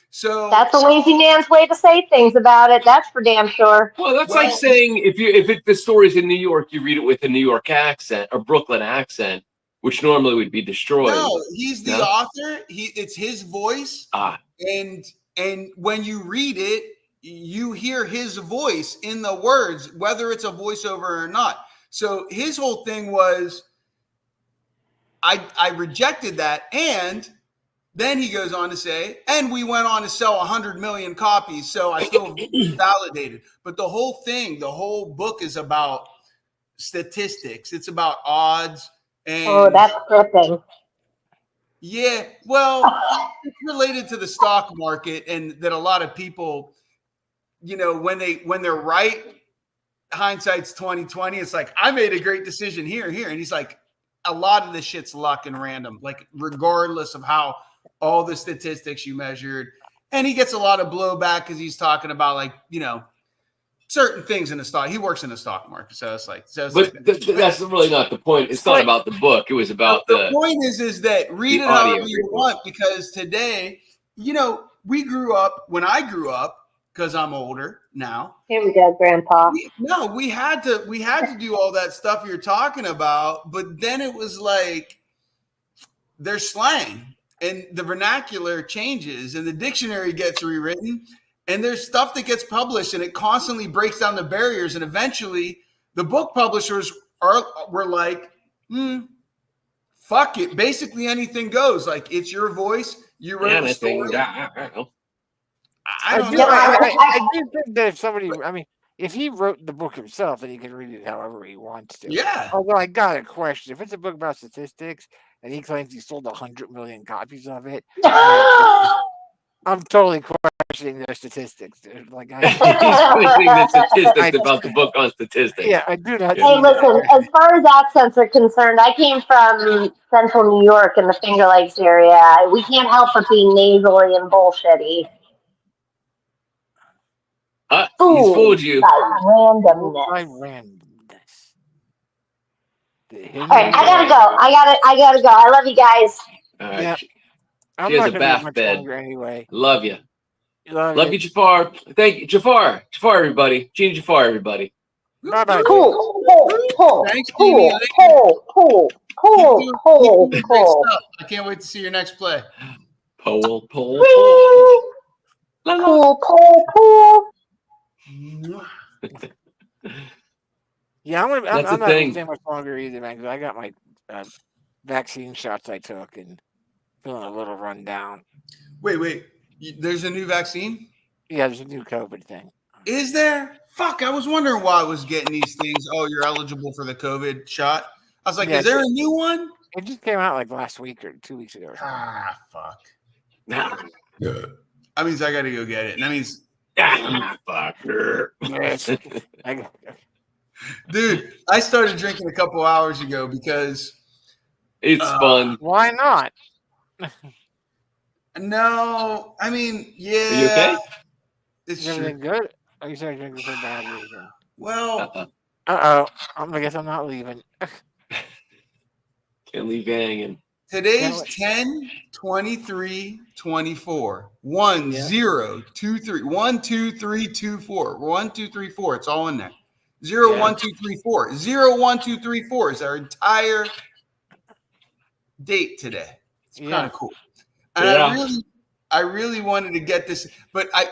So that's a lazy man's way to say things about it. That's for damn sure. Well, that's like saying if the story's in New York, you read it with a New York accent or Brooklyn accent, which normally would be destroyed. No, he's the author. It's his voice. And when you read it, you hear his voice in the words, whether it's a voiceover or not. So his whole thing was, I rejected that, and then he goes on to say, and we went on to sell 100 million copies, so I feel validated. But the whole book is about statistics. It's about odds. And that's gripping. Yeah, well, it's related to the stock market, and that a lot of people, when they're right, hindsight's 2020. It's like, I made a great decision here, and he's like, a lot of this shit's luck and random, like regardless of how all the statistics you measured. And he gets a lot of blowback because he's talking about certain things in the stock. He works in the stock market, so it's like. But that's really not the point. It's not about the book. It was about the point is that read it however you want, because today, we grew up. When I grew up, because I'm older now. Here we go, Grandpa. We had to do all that stuff you're talking about, but then it was like there's slang and the vernacular changes and the dictionary gets rewritten. And there's stuff that gets published, and it constantly breaks down the barriers. And eventually, the book publishers were like, fuck it. Basically, anything goes. Like, it's your voice. You wrote the story. I don't know. I do think that if he wrote the book himself, then he can read it however he wants to. Yeah. Although I got a question. If it's a book about statistics and he claims he sold 100 million copies of it, I'm totally questioning the statistics, dude. Like, he's questioning the statistics about the book on statistics. Yeah, I do not. Hey, listen, as far as accents are concerned, I came from central New York in the Finger Lakes area. We can't help but be nasally and bullshitty. He's fooled you. By randomness. All right, I gotta go. I gotta go. I love you guys. All right. Yeah. She has a bath bed. Anyway. Love you. Love you, Jafar. Thank you, Jafar. Jafar, everybody. Gene Jafar, everybody. Bye-bye. Cool. Thanks, Cool. I can't wait to see your next play. Cool. Yeah, I'm not thing. going to stay much longer either, man, because I got my vaccine shots I took and feeling a little run down. Wait. There's a new vaccine? Yeah, there's a new COVID thing. Is there? Fuck, I was wondering why I was getting these things. Oh, you're eligible for the COVID shot. I was like, Yeah, is there a new one? It just came out like last week or 2 weeks ago. Or something. Ah, fuck. That means I got to go get it. And that means, Yes. dude, I started drinking a couple hours ago because It's fun. Why not? no, I mean, yeah. Are you okay? It's Is true. everything good? Are you starting drinking for bad reason? Well, I guess I'm not leaving. Can't leave you hanging. today's 10/23/24. 1 0 2 3 1 2 3 2 4 1 2 3 4. It's all in there. 0 1 2 3 4 0 1 2 3 4 is our entire date today. It's kind of cool. And I really wanted to get this, but I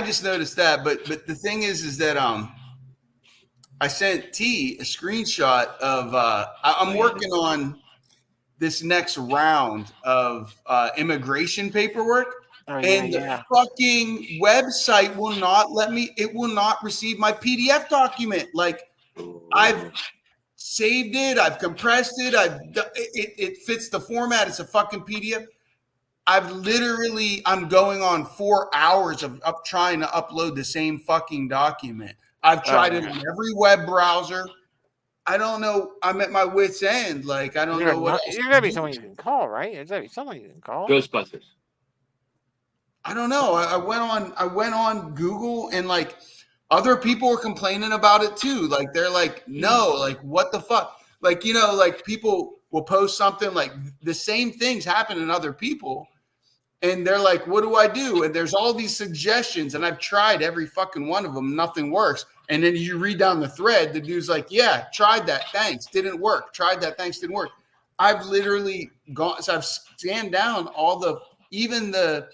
just noticed that. But the thing is that I sent T a screenshot of I'm working on this next round of immigration paperwork, and the fucking website will not let me. It will not receive my PDF document. Like I've saved it, I've compressed it, it fits the format. It's a fucking PDF. I'm going on 4 hours of trying to upload the same fucking document. I've tried it on every web browser. I don't know. I'm at my wit's end. Like, I don't know what else. There's gotta be someone you can call, right? There's gotta be someone you can call. Ghostbusters. I don't know. I went on Google, and like other people were complaining about it too. Like they're like, no, like what the fuck? Like, you know, like people will post something like the same things happen in other people. And they're like, what do I do? And there's all these suggestions, and I've tried every fucking one of them. Nothing works. And then you read down the thread, the dude's like, yeah, tried that. Thanks. Didn't work. Tried that. Thanks. Didn't work. I've literally gone. So I've scanned down all even the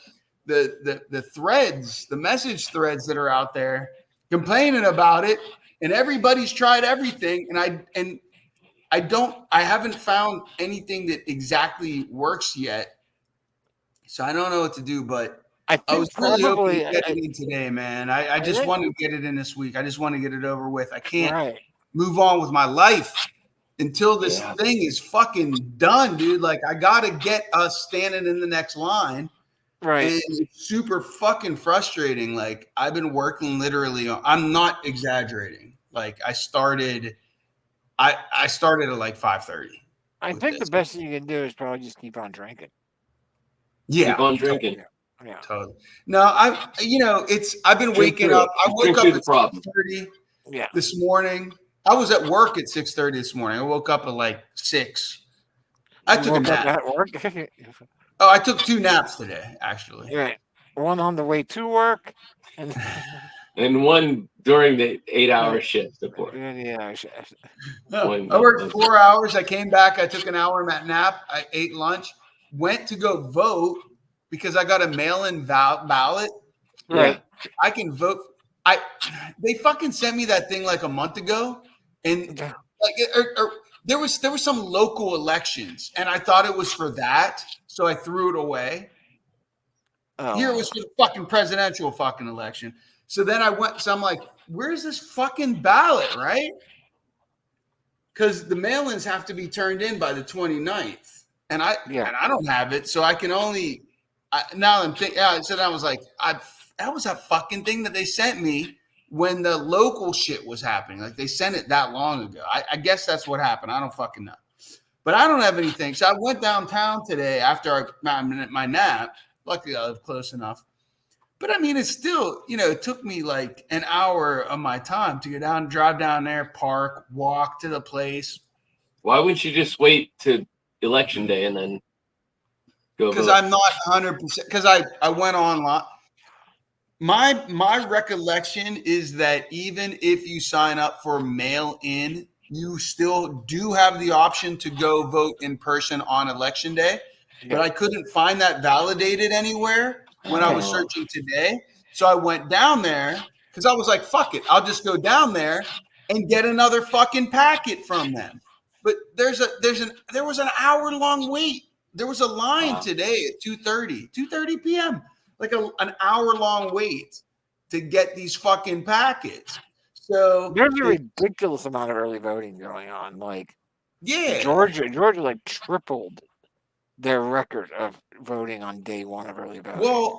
threads, the message threads that are out there complaining about it. And everybody's tried everything. And I haven't found anything that exactly works yet. So I don't know what to do, but I was really hoping to get it in today, man. I just want to get it in this week. I just want to get it over with. I can't move on with my life until this thing is fucking done, dude. Like, I got to get us standing in the next line. Right. And it's super fucking frustrating. Like, I've been working literally I'm not exaggerating. Like, I started at like 5:30. I think the best thing you can do is probably just keep on drinking. Yeah. Keep on drinking. Yeah. Totally. No, I've been waking up. I woke up at 6:30 this morning. I was at work at 6:30 this morning. I woke up at like 6. I took a nap. At work? Oh, I took 2 naps today, actually. Right. One on the way to work and one during the 8-hour shift, of course. Yeah. I worked 4 hours. I came back. I took an hour nap. I ate lunch. Went to go vote because I got a mail-in ballot. Right. I can vote. They fucking sent me that thing like a month ago, and like there was some local elections, and I thought it was for that, so I threw it away. Oh. Here it was for the fucking presidential fucking election. So then I went. So I'm like, where's this fucking ballot, right? Because the mail-ins have to be turned in by the 29th. And I don't have it, so I can only now I'm thinking. Yeah, so I was like, that was a fucking thing that they sent me when the local shit was happening. Like they sent it that long ago. I guess that's what happened. I don't fucking know, but I don't have anything. So I went downtown today after my nap. Luckily, I was close enough. But I mean, it's still, it took me like an hour of my time to go drive down there, park, walk to the place. Why wouldn't you just wait to Election day and then go? Because I'm not 100%. Because I went online. My recollection is that even if you sign up for mail-in, you still do have the option to go vote in person on Election day. But I couldn't find that validated anywhere when I was searching today. So I went down there because I was like, fuck it. I'll just go down there and get another fucking packet from them. But there was an hour-long wait There was a line today at 2:30 p.m. Like an hour-long wait to get these fucking packets. So there's a ridiculous amount of early voting going on. Like, yeah, Georgia like tripled their record of voting on day one of early voting. Well,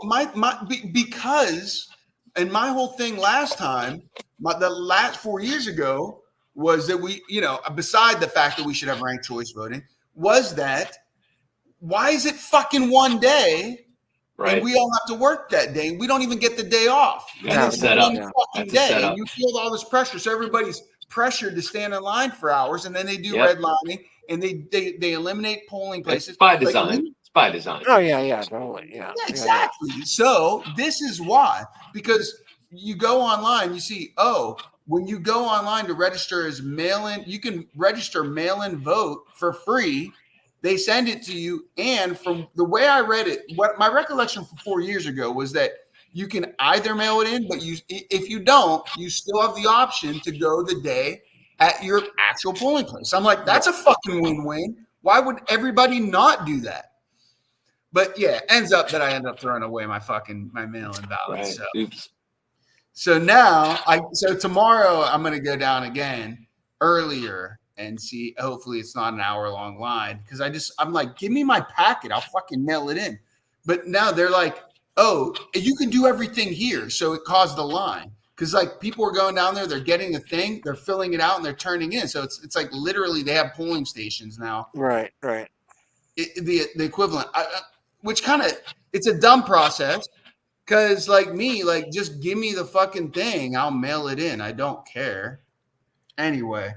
because and my whole thing last time, the last 4 years ago was that we, beside the fact that we should have ranked choice voting, was that why is it fucking one day? Right. And we all have to work that day. We don't even get the day off. Yeah, and that's it's a one setup. fucking That's a day. setup. And you feel all this pressure. So everybody's pressured to stand in line for hours, and then they do Yep. redlining, and they eliminate polling places. It's by design. It's by design. Oh yeah, totally. Yeah. Yeah, exactly. Yeah. So this is why, because you go online, you see, when you go online to register as mail-in, you can register mail-in vote for free. They send it to you. And from the way I read it, what my recollection from 4 years ago was that you can either mail it in, but if you don't, you still have the option to go the day at your actual polling place. I'm like, that's a fucking win-win. Why would everybody not do that? But yeah, ends up that I end up throwing away my mail-in ballot. Right. So. Oops. So now so tomorrow I'm going to go down again earlier and see, hopefully it's not an hour-long line, because I'm like, give me my packet, I'll fucking mail it in. But now they're like, oh, you can do everything here. So it caused the line, because like people are going down there, they're getting a thing, they're filling it out, and they're turning in. So it's like literally they have polling stations now. Right. The equivalent, which kind of, it's a dumb process. Because like me, like just give me the fucking thing. I'll mail it in. I don't care. Anyway.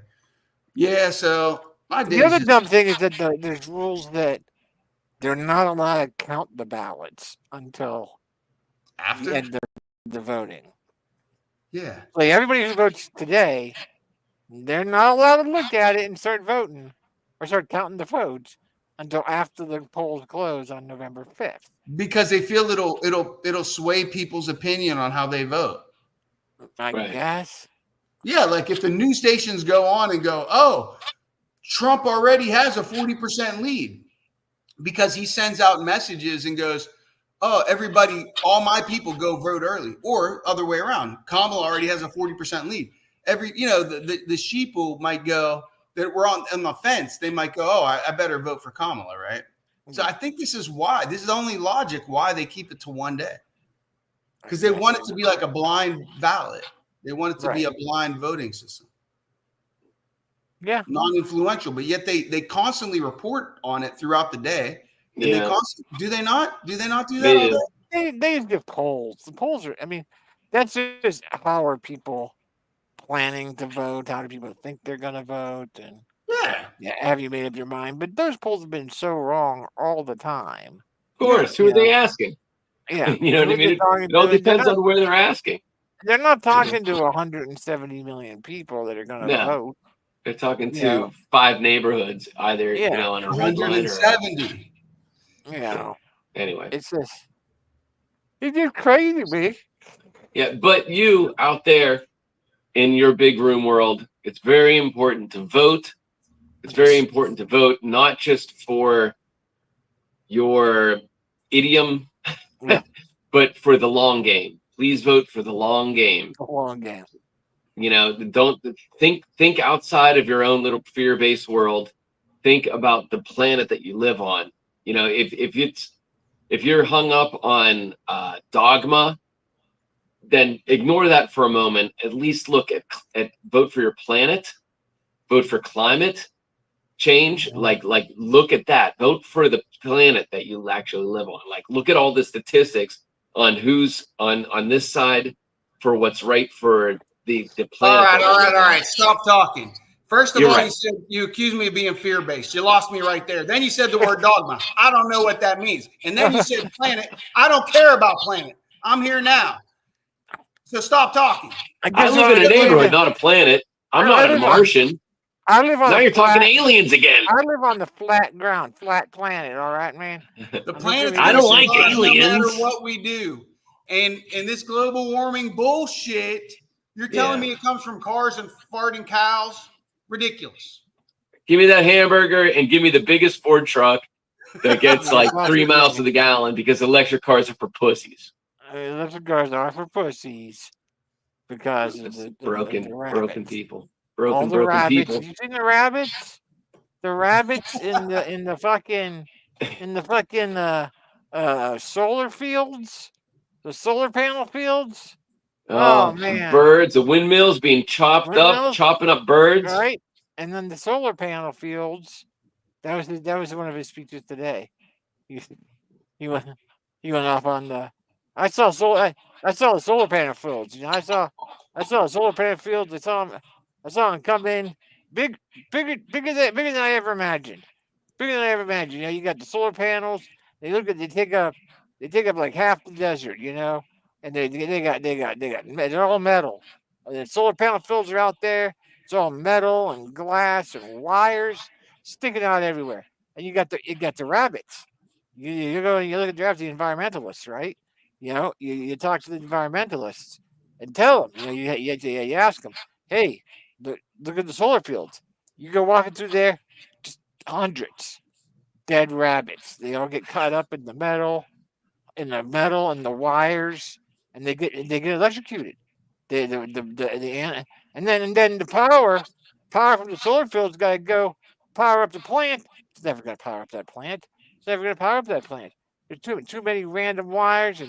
Yeah, so my The other dumb thing is that there's rules that they're not allowed to count the ballots until after the end of the voting. Yeah. Like everybody who votes today, they're not allowed to look at it and start voting or start counting the votes until after the polls close on November 5th. Because they feel it'll sway people's opinion on how they vote. I guess. Yeah, like if the news stations go on and go, oh, Trump already has a 40% lead, because he sends out messages and goes, oh, everybody, all my people go vote early, or other way around. Kamala already has a 40% lead. The sheeple might go that we're on the fence. They might go, oh, I better vote for Kamala, right? So I think this is only logic why they keep it to one day, because they want it to be like a blind ballot. They want it to be a blind voting system. Yeah. Non-influential, but yet they constantly report on it throughout the day. And they do they not? Do they not do that all day? They give polls. The polls are, that's just how are people planning to vote? How do people think they're going to vote? And have you made up your mind? But those polls have been so wrong all the time. Of course. Who are they asking? Yeah. You know what I mean? It all depends on where they're asking. They're not talking to 170 million people that are going to vote. They're talking to 5 neighborhoods, either on a red line or 170. Anyway, it's just crazy, man. Yeah, but you out there in your big room world, it's very important to vote. It's very important to vote, not just for your idiom, but for the long game. Please vote for the long game. The long game. Don't think outside of your own little fear-based world. Think about the planet that you live on. If you're hung up on dogma, then ignore that for a moment. At least look at vote for your planet, vote for climate change. Like look at that. Vote for the planet that you actually live on. Like look at all the statistics on who's on this side for what's right for the planet. All right. Stop talking. First of all, you accused me of being fear-based. You lost me right there. Then you said the word dogma. I don't know what that means. And then you said planet. I don't care about planet. I'm here now. So stop talking. I live in a neighborhood, not a planet. I'm not a Martian. I live on. Now you're talking aliens again. I live on the flat ground, flat planet. All right, man. The planet. I don't like aliens. No matter what we do, and this global warming bullshit, you're telling me it comes from cars and farting cows? Ridiculous. Give me that hamburger and give me the biggest Ford truck that gets like 3 miles to the gallon because electric cars are for pussies. Electric cars are for pussies because of the broken people. All the Broken rabbits. people. You seen the rabbits? The rabbits in the fucking solar fields, the solar panel fields. Oh man, birds, the windmills being chopping up birds. Right, and then the solar panel fields. That was one of his speeches today. He went off on the. I saw the solar panel fields. You know, I saw the solar panel fields. I saw him come in bigger than I ever imagined. Bigger than I ever imagined. You know, you got the solar panels. They take up like half the desert. You know, and they're all metal. The solar panel fields are out there. It's all metal and glass and wires sticking out everywhere. And you got the rabbits. You go and you look at the environmentalists, right? You know, you talk to the environmentalists and tell them. You know, you ask them, hey, look at the solar fields. You go walking through there, just hundreds dead rabbits. They all get caught up in the metal and the wires, and they get electrocuted. And then the power from the solar field's got to go power up the plant. It's never going to power up that plant. There's too many random wires,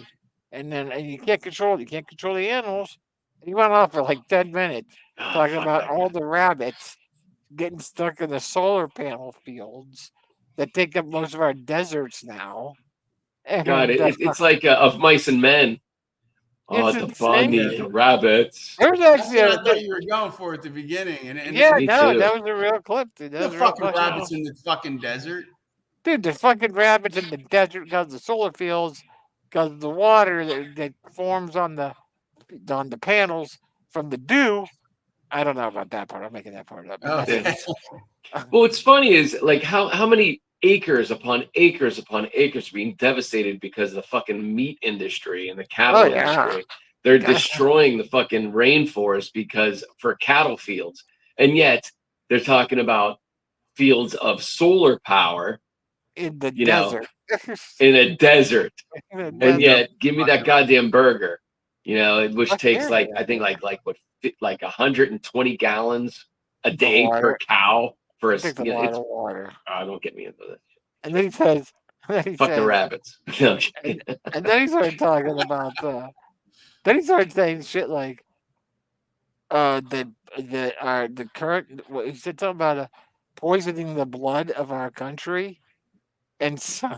and you can't control the animals. And he went off for like 10 minutes talking about all the rabbits getting stuck in the solar panel fields that take up most of our deserts now. And God, it's like Of Mice and Men. It's the insane. bunny, the rabbits. There's That's actually what I thought you were going for at the beginning. And Me too. that was a real clip. Dude. the fucking rabbits in the fucking desert. Dude, the fucking rabbits in the desert because of the solar fields, because of the water that forms on the panels from the dew. I don't know about that part. I'm making that part up. Okay. Well, what's funny is like how many acres upon acres upon acres being devastated because of the fucking meat industry and the cattle industry. They're destroying the fucking rainforest because for cattle fields. And yet they're talking about fields of solar power in the desert. In a desert. And yet give me that goddamn burger, which takes like 120 gallons a day per cow. For a lot of water. Don't get me into this. And then he says, the rabbits. And then he started talking about then he started saying shit like the current. He said something about poisoning the blood of our country, and so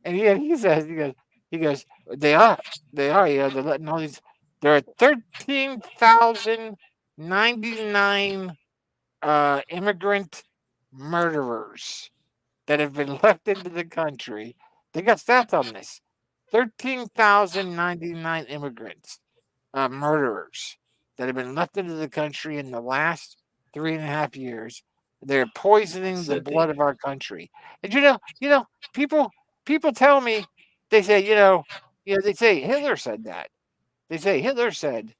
he goes they are they're letting all these. There are 13,099 immigrant murderers that have been left into the country. They got stats on this. 13,099 immigrants, murderers that have been left into the country in the last 3.5 years. They're poisoning the blood of our country. And people tell me, they say, they say Hitler said that. They say Hitler said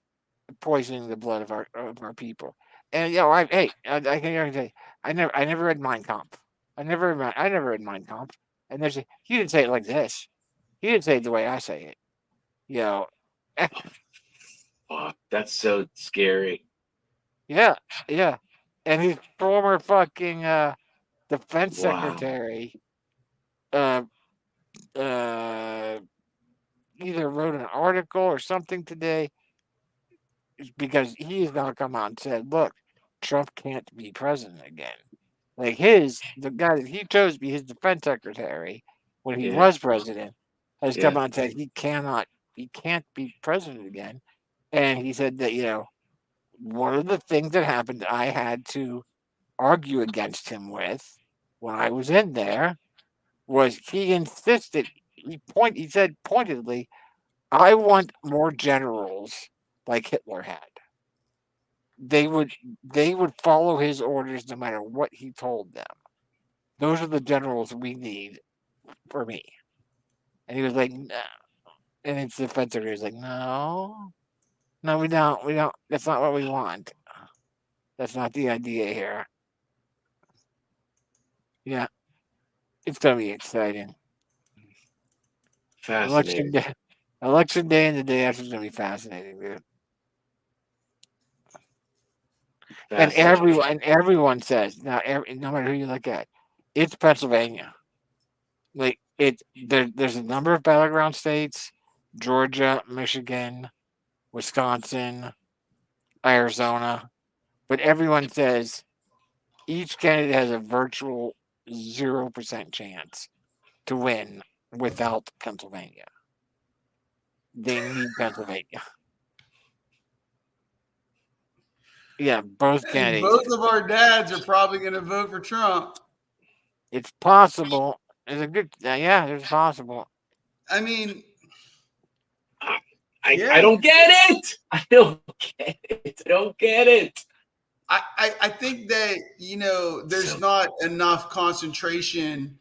poisoning the blood of our people. And I can say I never read Mein Kampf. I never read Mein Kampf. And he didn't say it like this. He didn't say it the way I say it. Fuck, that's so scary. Yeah. And his former fucking defense secretary either wrote an article or something today, because he has now come out and said, look, Trump can't be president again. Like the guy that he chose to be his defense secretary when he was president has come out and said he can't be president again. And he said that, one of the things that happened I had to argue against him with when I was in there was he insisted, he said pointedly, I want more generals like Hitler had. They would follow his orders no matter what he told them. Those are the generals we need for me. And he was like, no. And it's the defense secretary was like, no, we don't. That's not what we want. That's not the idea here. Yeah. It's gonna be exciting. Fascinating. Election day and the day after is gonna be fascinating, dude. And everyone says now, no matter who you look at, it's Pennsylvania. Like there's a number of battleground states: Georgia, Michigan, Wisconsin, Arizona. But everyone says each candidate has a virtual 0% chance to win without Pennsylvania. They need Pennsylvania. Yeah, both And candidates. both of our dads are probably going to vote for Trump. It's possible. It's a good. Yeah, it's possible. I mean, I don't get it. I don't get it. I don't get it. I think that, there's not enough concentration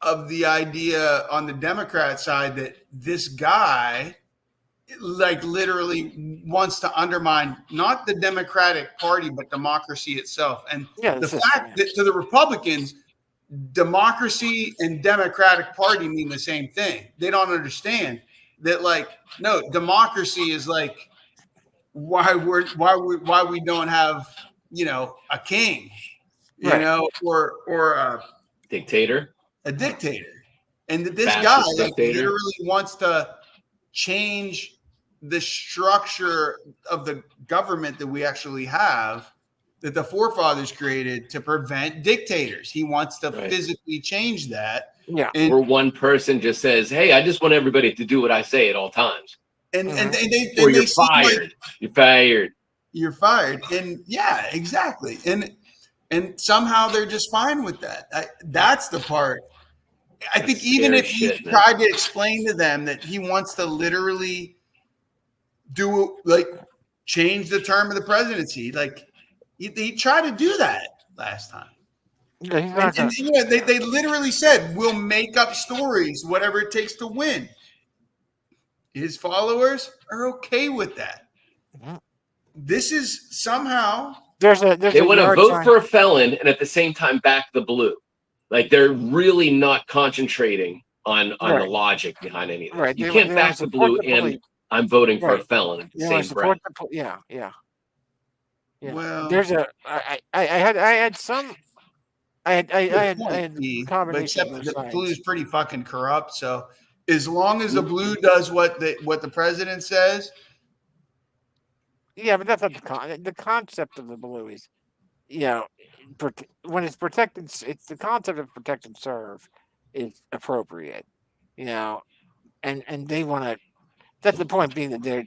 of the idea on the Democrat side that this guy like literally wants to undermine not the Democratic Party, but democracy itself. And the fact that to the Republicans, democracy and Democratic Party mean the same thing. They don't understand that, like, no, democracy is like why we don't have, a king, or a dictator. A dictator. And that this guy literally wants to change the structure of the government that we actually have, that the forefathers created to prevent dictators. He wants to physically change that. Yeah. Where one person just says, "Hey, I just want everybody to do what I say at all times." And they you're fired. You're fired. You're fired. And yeah, exactly. And somehow they're just fine with that. That's the part. I think even if you tried to explain to them that he wants to literally change the term of the presidency, like he tried to do that last time. Yeah, they literally said, "We'll make up stories, whatever it takes to win." His followers are okay with that. Mm-hmm. This is somehow they want to vote for a felon and at the same time back the blue. Like they're really not concentrating on the logic behind any of this. You can't back the blue and I'm voting for a felon at the same breath. Yeah. Well, there's I had combination. Except the blue is pretty fucking corrupt. So as long as the blue does what the president says. Yeah, but that's not the concept of the blue is, when it's protected, it's the concept of protect and serve is appropriate, and they want to. That's the point being that they're.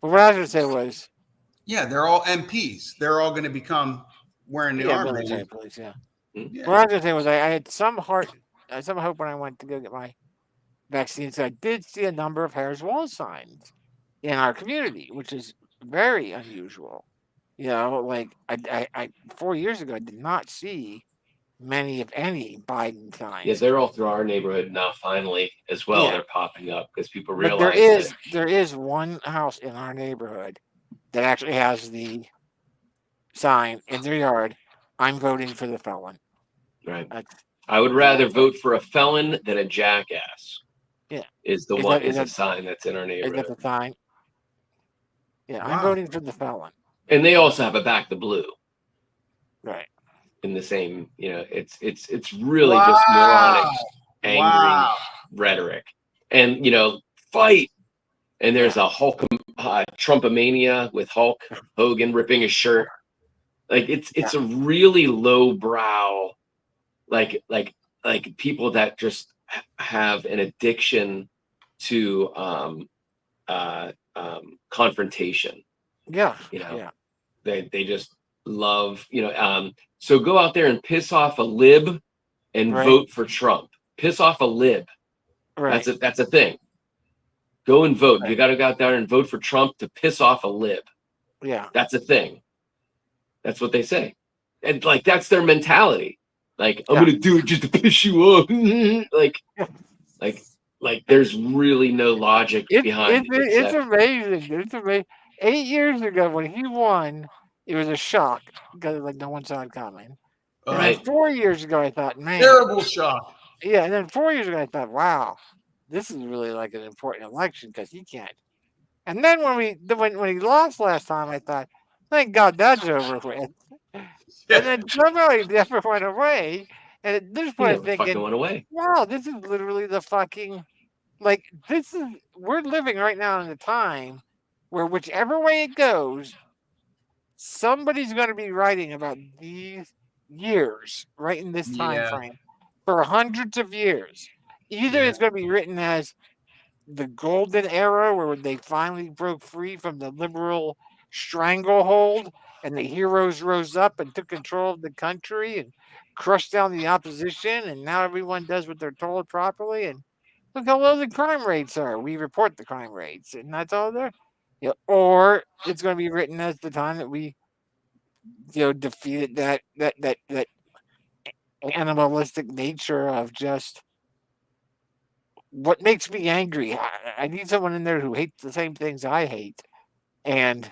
But what I was going to say was, they're all MPs. They're all going to become wearing the armor. Police, What I was going to say was, I had some hope when I went to go get my vaccine. So I did see a number of Harris Wall signs in our community, which is very unusual. Like I 4 years ago, I did not see many, if any, Biden signs. Yeah, they're all through our neighborhood now. Finally, as well, they're popping up because people realize there is one house in our neighborhood that actually has the sign in their yard. I'm voting for the felon. Right. I would rather vote for a felon than a jackass. Yeah, is a sign that's in our neighborhood. Is that the sign? Yeah, wow. I'm voting for the felon. And they also have a back the blue. Right. In the same, it's really just moronic, angry rhetoric. And, fight. And there's a Hulk, Trumpomania with Hulk Hogan ripping his shirt. Like it's a really low brow, like people that just have an addiction to confrontation. Yeah. They just love, so go out there and piss off a lib and vote for Trump. Piss off a lib. Right. That's a thing. Go and vote. Right. You got to go out there and vote for Trump to piss off a lib. Yeah. That's a thing. That's what they say. And that's their mentality. I'm going to do it just to piss you off. like there's really no logic behind it. It's amazing. It's amazing. 8 years ago when he won, it was a shock because no one saw it coming. And Right. then 4 years ago, I thought, man, Terrible shock. yeah. And then 4 years ago, I thought, wow, this is really like an important election because he can't. And then when he lost last time, I thought, thank God that's over with. And then somehow he never went away. And at this He point, I'm never fucking thinking, went away. wow, this is literally the fucking we're living right now in a time where whichever way it goes, somebody's going to be writing about these years right in this time Yeah. frame for hundreds of years. Either Yeah. it's going to be written as the golden era where they finally broke free from the liberal stranglehold and the heroes rose up and took control of the country and crushed down the opposition, and now everyone does what they're told properly, and look how low the crime rates are. We report the crime rates, and that's all there. Or it's going to be written as the time that we defeated that animalistic nature of just what makes me angry. I need someone in there who hates the same things I hate, and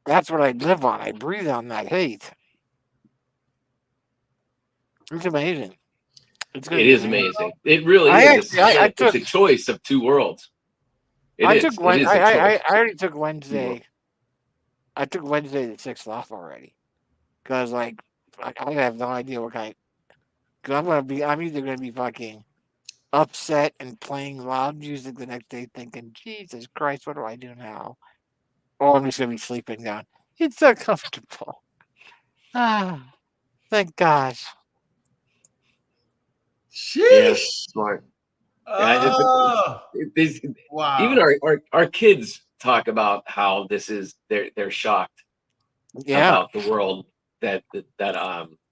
that's what I live on. I breathe on that hate. It's amazing. It is amazing. It really is. It's a choice of two worlds. I already took Wednesday. I took Wednesday the 6th off already because I have no idea what kind. Because I'm either gonna be fucking upset and playing loud music the next day, thinking, Jesus Christ, what do I do now? Or I'm just gonna be sleeping down. It's so comfortable. Thank gosh. Yeah, Sheesh. smart. Oh, wow. Even our kids talk about how this is they're shocked about the world that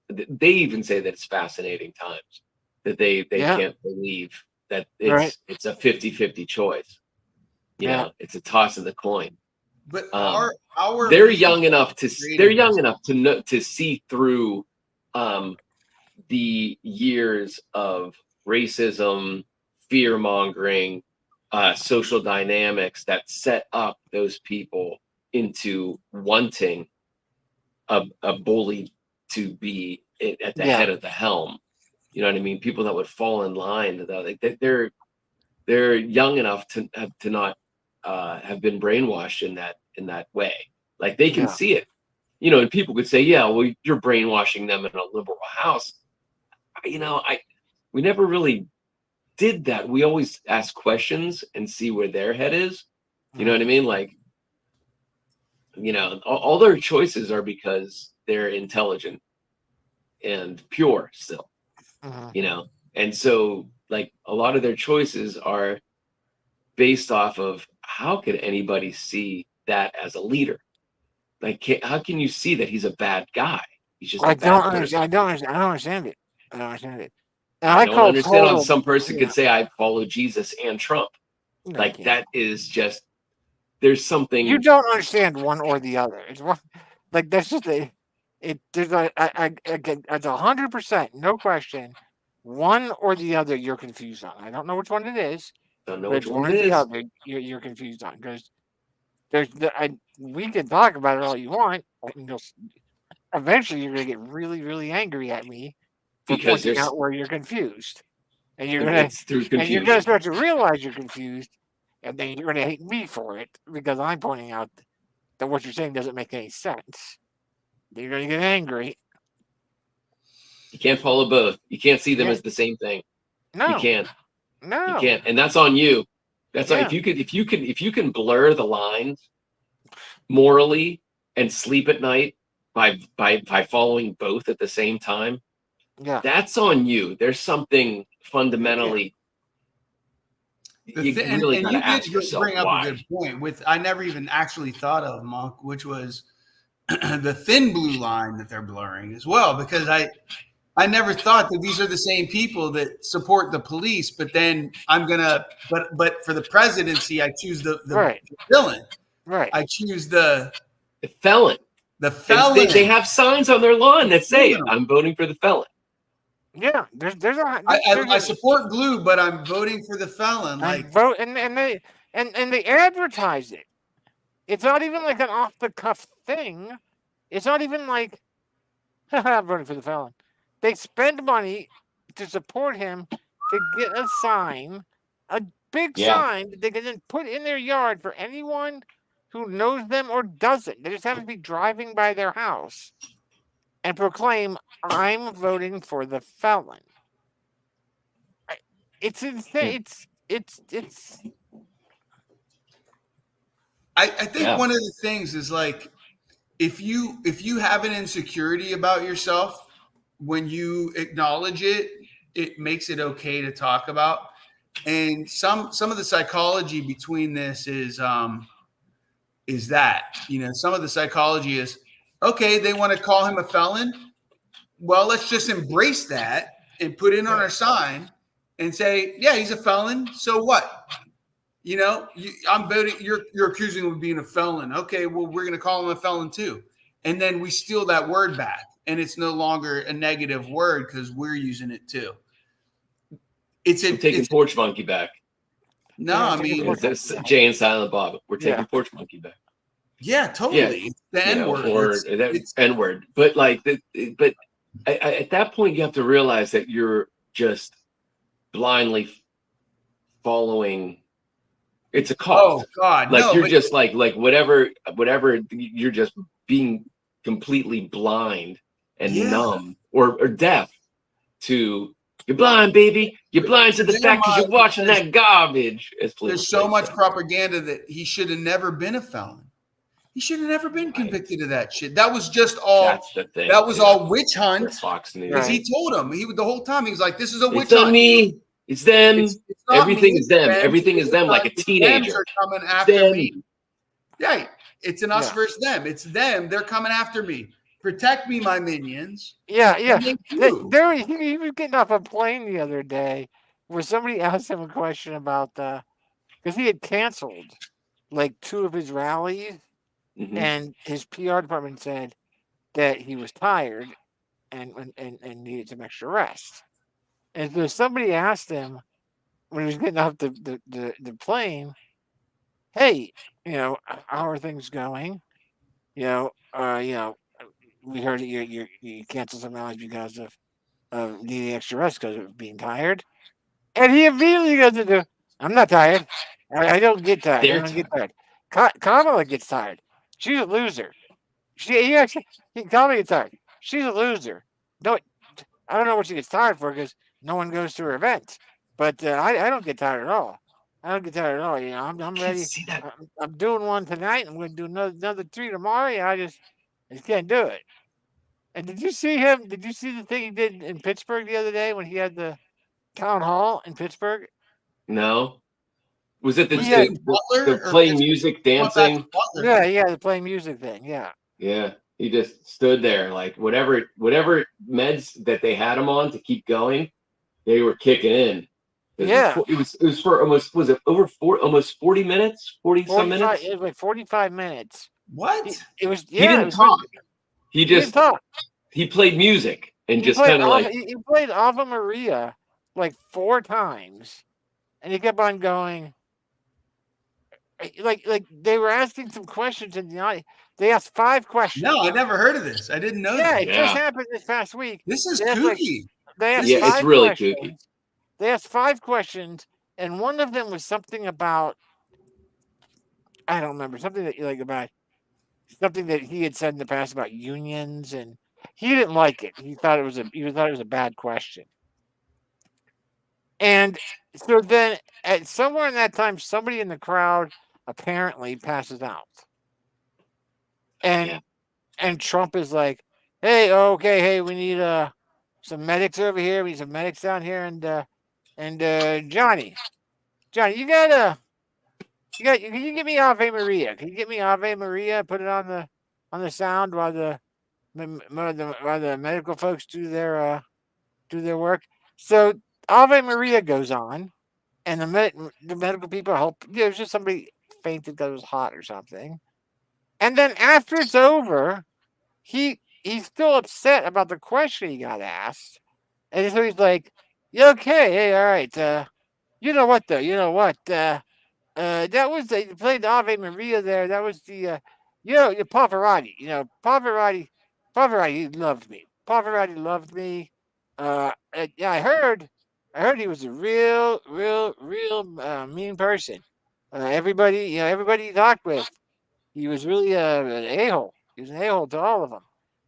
they even say that it's fascinating times, that they can't believe that it's a 50-50 choice. You know, it's a toss of the coin. But they're young enough to know, to see through the years of racism, fear mongering, social dynamics that set up those people into wanting a bully to be at the head of the helm. You know what I mean? People that would fall in line. They're young enough to not have been brainwashed in that way. Like they can see it. You know, and people could say, "Yeah, well, you're brainwashing them in a liberal house." You know, we never really did that. We always ask questions and see where their head is. You know what I mean? Like, you know, all their choices are because they're intelligent and pure still. You know, and so like a lot of their choices are based off of how could anybody see that as a leader? Like, how can you see that he's a bad guy? He's just I don't understand it. I don't understand it. And I don't understand how some person could say I follow Jesus and Trump. No, like that is just there's something you don't understand one or the other. It's one like that's just there's it's 100%, no question. One or the other you're confused on. I don't know which one it is. Don't know but which one or it the is. other you're confused on because we can talk about it all you want. And eventually you're gonna get really, really angry at me for pointing out where you're confused. And you're gonna start to realize you're confused, and then you're gonna hate me for it because I'm pointing out that what you're saying doesn't make any sense. Then you're gonna get angry. You can't follow both. You can't see them as the same thing. No. You can't. No. You can't. And that's on you. That's like if you can blur the lines morally and sleep at night by following both at the same time. Yeah. That's on you. There's something fundamentally you really got to ask yourself bring up why. a good point I never even actually thought of, Monk, which was the thin blue line that they're blurring as well, because I never thought that these are the same people that support the police, but then but for the presidency, I choose the villain. Right. I choose the felon. The felon. They have signs on their lawn that say it. I'm voting for the felon. Yeah, I support blue, but I'm voting for the felon. Like vote, and they advertise it. It's not even like an off the cuff thing. It's not even like I'm voting for the felon. They spend money to support him to get a sign, a big sign that they can then put in their yard for anyone who knows them or doesn't. They just have to be driving by their house and proclaim, "I'm voting for the felon." It's insane. It's. I think one of the things is like if you have an insecurity about yourself, when you acknowledge it, it makes it okay to talk about. And some of the psychology between this is that, you know, some of the psychology is, okay, they want to call him a felon. Well, let's just embrace that and put it on our sign and say, yeah, he's a felon. So what? You know, I'm voting. You're accusing him of being a felon. Okay, well, we're going to call him a felon too, and then we steal that word back, and it's no longer a negative word because we're using it too. We're taking Porch Monkey back. No, I mean it's Jay and Silent Bob. We're taking Porch Monkey back. Yeah, totally. Yeah, the N-word, or that N-word. But like, but at that point, you have to realize that you're just blindly following. It's a cult. Oh God! Like no, you're just like whatever. You're just being completely blind and numb or deaf to. You're blind, baby. You're blind to the fact because you're watching that garbage. There's so much propaganda that he should have never been a felon. He should have never been convicted of that shit. That was just all. That's the thing. That was all witch hunt. Fox News. Because he told him the whole time he was like, "This is a witch hunt. It's me. It's them. It's everything is them. Everything is them. Like a teenager. Are coming after me. Yeah, it's an us versus them. It's them. They're coming after me. Protect me, my minions. Yeah. He was getting off a plane the other day where somebody asked him a question about because he had canceled like 2 of his rallies, and his PR department said that he was tired and needed some extra rest. And so somebody asked him when he was getting off the plane, "Hey, how are things going? We heard that you canceled some rallies because of needing extra rest because of being tired." And he immediately goes into, "I'm not tired. I don't get tired. I don't get tired. Kamala gets tired. She's a loser. Kamala gets tired. She's a loser. No, I don't know what she gets tired for because no one goes to her events. But I don't get tired at all. I don't get tired at all. I'm ready. I'm doing one tonight. I'm going to do another 3 tomorrow. I just can't do it." And did you see him? Did you see the thing he did in Pittsburgh the other day when he had the town hall in Pittsburgh? No. Was it the playing music, dancing? Yeah, the playing music thing. Yeah. Yeah. He just stood there like whatever meds that they had him on to keep going, they were kicking in. It was for almost almost 40 minutes, 40 some minutes. It was like 45 minutes. What? It was. He didn't talk. He just talk. He played music and just kind of like he played Ave Maria like 4 times, and he kept on going. Like they were asking some questions in the audience. They asked 5 questions. No, I never heard of this. I didn't know that. It just happened this past week. This is kooky. They asked it's really kooky. They asked 5 questions, and one of them was something about, I don't remember, something that he had said in the past about unions, and he didn't like it. He thought it was a bad question. And so then at somewhere in that time, somebody in the crowd apparently passes out. And Trump is like, hey, we need some medics over here. We need some medics down here, and Johnny, can you get me Ave Maria? Can you get me Ave Maria? Put it on the sound while the medical folks do their work. So Ave Maria goes on, and the medical people help. It was just somebody fainted because it was hot or something. And then after it's over, he's still upset about the question he got asked, and so he's like, "Yeah, okay, hey, all right, you know what though? You know what? That was you played the Ave Maria there. That was the Pavarotti. Pavarotti loved me. Pavarotti loved me. Yeah, I heard he was a real mean person. Everybody he talked with, he was really an a-hole. He was an a-hole to all of them.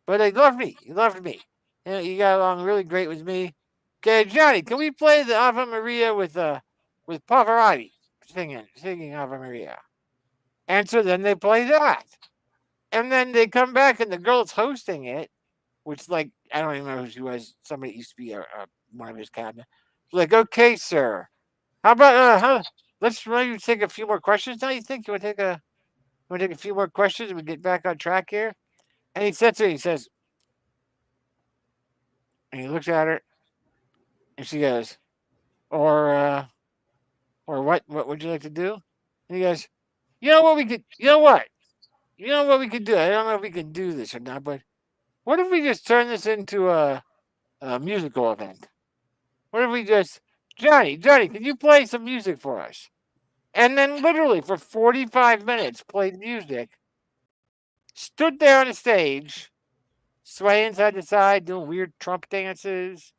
But he loved me. He loved me. He got along really great with me. Okay, Johnny, can we play the Ave Maria with Pavarotti singing Ave Maria? And so then they play that. And then they come back and the girl's hosting it, which, like, I don't even know who she was. Somebody used to be one of his cabinet. Like, okay, sir, how about let's maybe take a few more questions now. You think you want to take a few more questions and we get back on track here? And he says to her, he says, and he looks at her, and she goes, or what would you like to do? And he goes, you know what we could, you know what we could do. I don't know if we can do this or not, but what if we just turn this into a musical event? What if we just, Johnny, can you play some music for us? And then literally for 45 minutes played music, stood there on the stage, swaying side to side, doing weird Trump dances.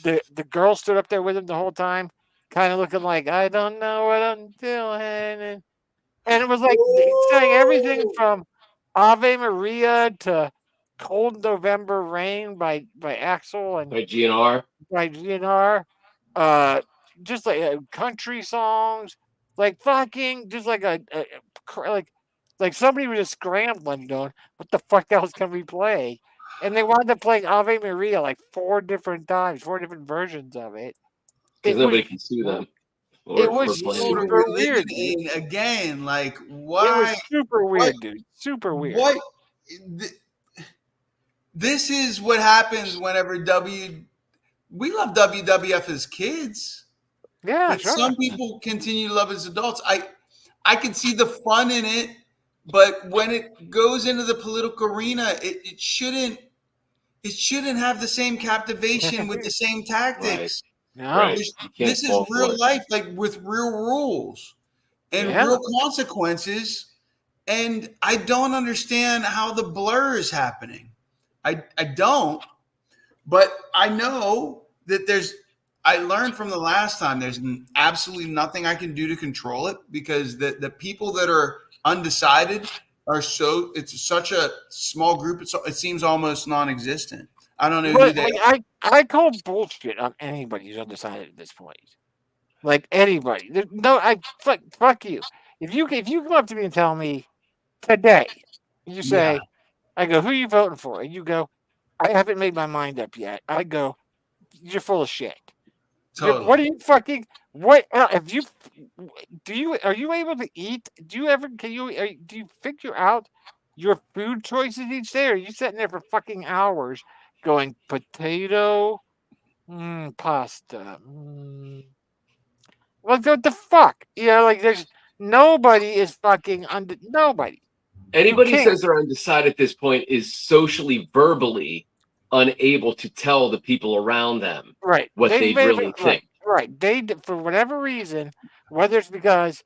The girl stood up there with him the whole time, kind of looking like, I don't know what I'm doing. And it was like saying everything from Ave Maria to Cold November Rain by Axel and By GNR. by GNR. Just like country songs, like fucking, just like like somebody was just scrambling, going, "What the fuck else can we play?" And they wound up playing Ave Maria like 4 different times, 4 different versions of it. Because nobody can sue them. It was super weird. In again, like why? It was super weird, dude. Super weird. What? This is what happens whenever we love WWF as kids. Yeah, but sure. Some people continue to love as adults. I can see the fun in it, but when it goes into the political arena, it shouldn't have the same captivation with the same tactics. No. Right. This is real life, like with real rules and real consequences. And I don't understand how the blur is happening. I don't, but I know that I learned from the last time there's absolutely nothing I can do to control it because the people that are undecided it's such a small group. It seems almost non-existent. I don't know who they are. I call bullshit on anybody who's undecided at this point. Like anybody. Fuck you. If you come up to me and tell me today, you say, I go, who are you voting for? And you go, I haven't made my mind up yet. I go, you're full of shit. Totally. What are you fucking? What if you? Are you able to eat? Do you figure out your food choices each day? Or are you sitting there for fucking hours going potato, pasta? What the fuck? Like there's nobody is fucking nobody. Anybody who says they're undecided at this point is socially, verbally unable to tell the people around them what they really think. Right. They, for whatever reason, whether it's because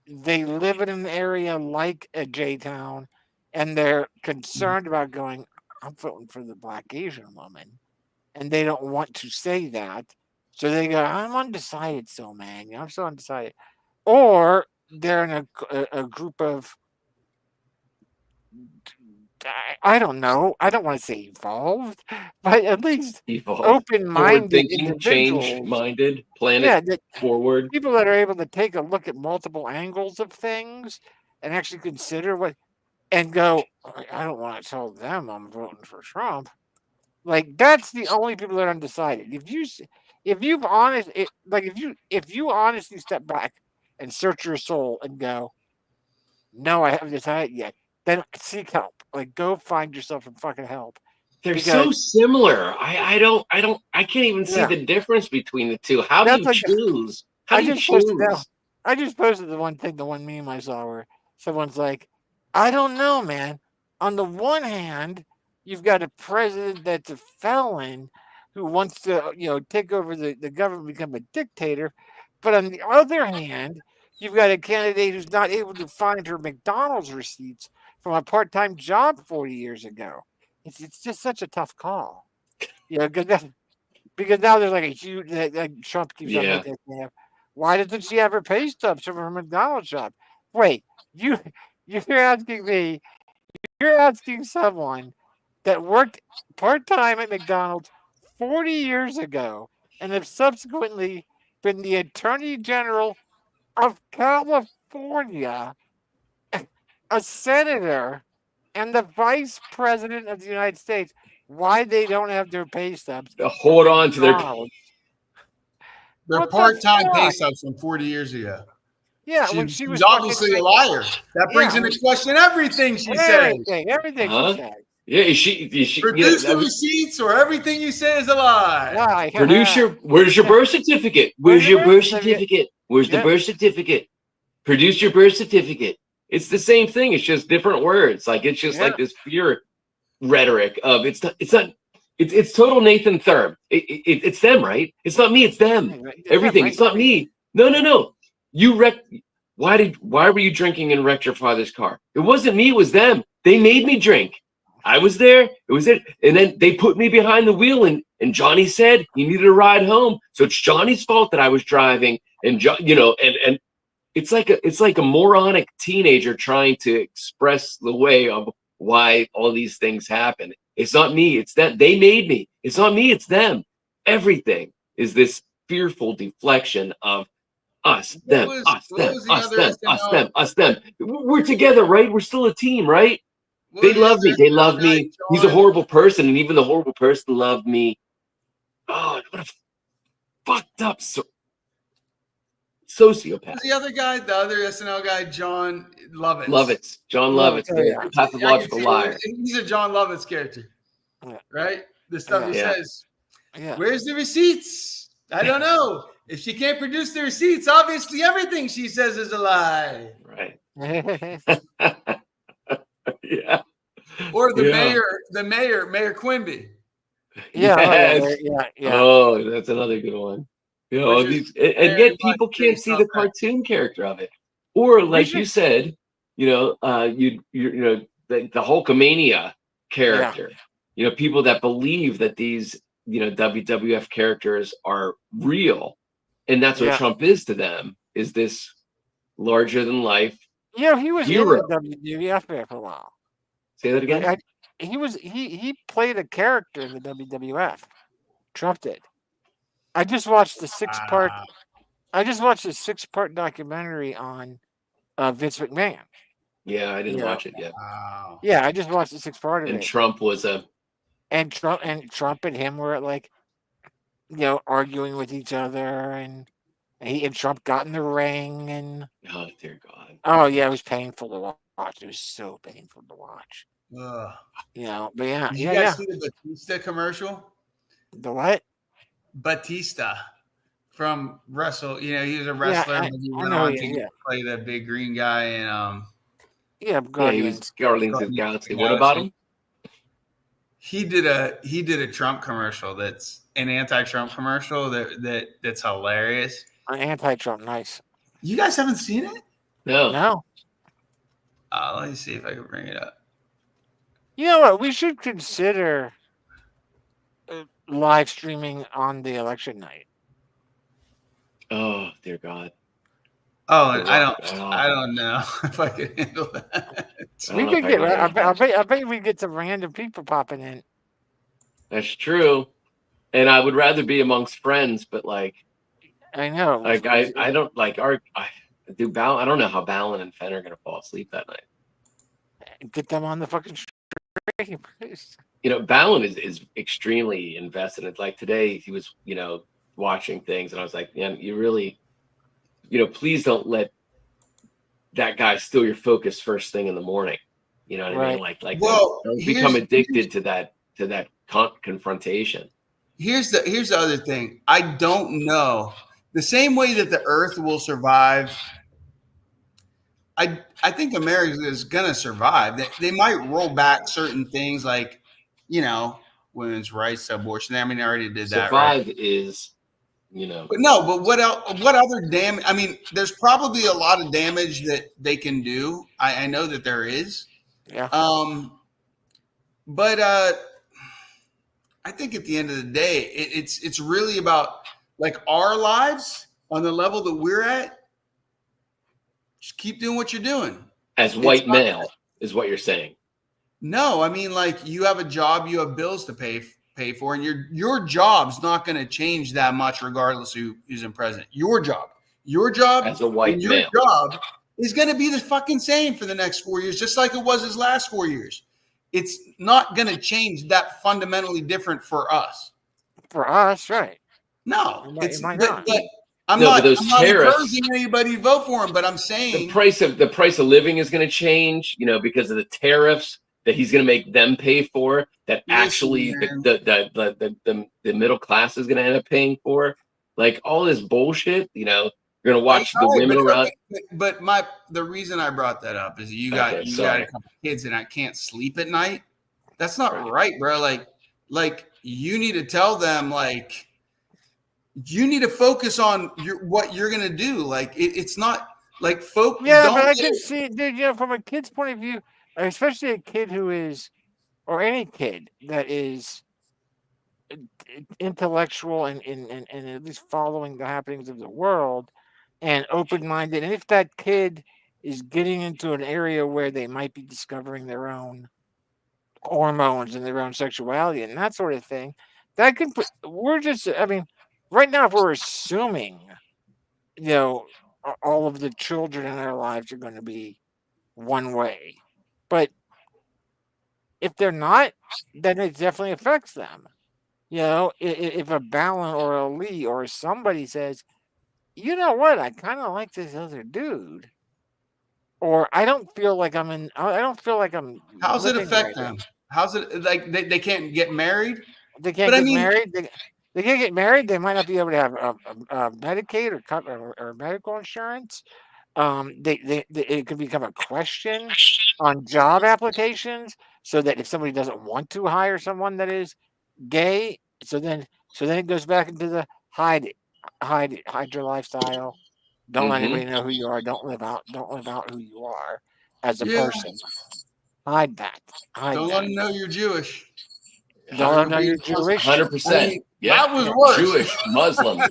they live in an area like a J-Town and they're concerned about going, I'm voting for the Black Asian woman, and they don't want to say that. So they go, I'm undecided still, man. I'm so undecided. Or they're in a group of, I don't know. I don't want to say evolved, but at least open-minded, change-minded, planet forward. People that are able to take a look at multiple angles of things and actually consider and go, I don't want to tell them I'm voting for Trump. Like that's the only people that are undecided. If you honestly step back and search your soul and go, no, I haven't decided yet. Then seek help. Like, go find yourself some fucking help. They're so similar. I can't even see the difference between the two. How do you choose? How do you choose? I just posted the one meme I saw where someone's like, I don't know, man. On the one hand, you've got a president that's a felon who wants to, take over the government, become a dictator. But on the other hand, you've got a candidate who's not able to find her McDonald's receipts from a part-time job 40 years ago. It's just such a tough call. Yeah, because now there's like a huge like Trump keeps on Yeah. making it there. Why doesn't she have her pay stubs from her McDonald's shop? Wait, you're asking me? You're asking someone that worked part time at McDonald's 40 years ago and have subsequently been the Attorney General of California, a senator, and the Vice President of the United States, why they don't have their pay stubs? Hold on to their. McDonald's. They're What the part-time pay fuck? stubs from 40 years ago. Yeah, when she She's was obviously a liar. That brings Yeah, into question everything she says. everything Huh? she said. Yeah, is she Produce yeah, the that was- receipts, or everything you say is a lie. Lie. where's your birth certificate? Where's your birth certificate? Where's the Yep. birth certificate? Produce your birth certificate. It's the same thing. It's just different words. Like it's just Yeah. like this fear rhetoric of it's total Nathan Thurm. It's them, right? It's not me, it's them. Everything. It's not me. No. Why were you drinking and wrecked your father's car? It wasn't me, it was them. They made me drink. I was there. It was it. And then they put me behind the wheel and Johnny said he needed a ride home. So it's Johnny's fault that I was driving. And and it's like a moronic teenager trying to express the way of why all these things happen. It's not me, it's them. They made me. It's not me, it's them. Everything is this fearful deflection of us, them, us, them. We're together, right? We're still a team, right? They love me. They love me. He's a horrible person, and even the horrible person loved me. Oh, what a fucked up sociopath. Who's the other guy? The other SNL guy, John Lovitz. Lovitz. John Lovitz. Yeah. Pathological liar. He's a John Lovitz character, right? The stuff he Yeah. says. Yeah. Where's the receipts? I don't know. If she can't produce the receipts, obviously everything she says is a lie. Right. Yeah. Yeah. Or the mayor Quimby. Yes. Yeah. Oh, that's another good one. You know, Which is and yet people can't see the based off that. cartoon character of it. Or like you said, the Hulkamania character. You know, people that believe that these, WWF characters are real, and that's what Yeah. Trump is to them, is this larger than life. He was Hero. in the WWF there for a while. Say that again. He played a character in the WWF. Trump did. I just watched the 6-part. I just watched the 6-part documentary on Vince McMahon. Yeah, I didn't Yeah. watch it yet. Wow. Yeah, I just watched the 6-part of And it. Trump was And Trump and him were like, arguing with each other, and Trump got in the ring, and oh dear God. oh yeah, it was painful to watch. It was so painful to watch. Ugh. But yeah, Did you yeah. guys see the Batista commercial? The what? Batista from Wrestle. He was a wrestler, I but he know went on he to is, yeah. play that big green guy and Yeah, Yeah, he Guardians. was Guardians of the Galaxy. What about him? he did a Trump commercial that's an anti-Trump commercial that's hilarious. Anti-Trump, nice. You guys haven't seen it? No. No. Let me see if I can bring it up. You know what? We should consider live streaming on the election night. Oh dear God. Oh, and I don't know if I can handle that. We could get. I bet we get some random people popping in. That's true. And I would rather be amongst friends, but like I know. I don't like I don't know how Balin and Fenn are gonna fall asleep that night. Get them on the fucking stream. Balin is extremely invested. It's like today he was, watching things, and I was like, man, you really, please don't let that guy steal your focus first thing in the morning. You know what I mean? Like Well, don't become addicted to that confrontation. Here's the other thing. I don't know. The same way that the Earth will survive, I think America is gonna survive. They might roll back certain things like, women's rights, abortion. I mean, I already did that. Survive right? is, But no. But what else? What other damage? I mean, there's probably a lot of damage that they can do. I know that there is. Yeah. But I think at the end of the day, it's really about like our lives on the level that we're at. Just keep doing what you're doing. As white male is what you're saying. No, I mean, like, you have a job, you have bills to pay for, and your job's not going to change that much regardless who's in president. Your job as a white your male job is going to be the fucking same for the next 4 years, just like it was his last 4 years. It's not going to change that fundamentally different for us. For us, right? No, it might not. But I'm No, not, but those I'm not tariffs- encouraging anybody to vote for him, but I'm saying the price of living is going to change, because of the tariffs that he's going to make them pay for, that actually the middle class is going to end up paying for, like all this bullshit. You're going to watch the women around. But the reason I brought that up is you got a couple kids and I can't sleep at night. That's not right, bro. Like you need to tell them, like, you need to focus on what you're gonna do. Like it's not like folk. Yeah, but I can see, dude. From a kid's point of view, especially a kid who is, or any kid that is intellectual and at least following the happenings of the world and open-minded, and if that kid is getting into an area where they might be discovering their own hormones and their own sexuality and that sort of thing, that can put. Right now, if we're assuming, all of the children in our lives are going to be one way, but if they're not, then it definitely affects them. If a Balin or a Lee or somebody says, you know what, I kind of like this other dude, or I don't feel like I'm. How's it affect them? How's it like they can't get married? They can't get married. They can't get married. They might not be able to have Medicaid or medical insurance. It could become a question on job applications, so that if somebody doesn't want to hire someone that is gay, so then it goes back into the hide your lifestyle. Don't let anybody know who you are. Don't live out who you are as a person. Hide that. Don't let them know you're Jewish. Don't let them know you're Jewish. 100%. Yeah, that was worse. Jewish, Muslim,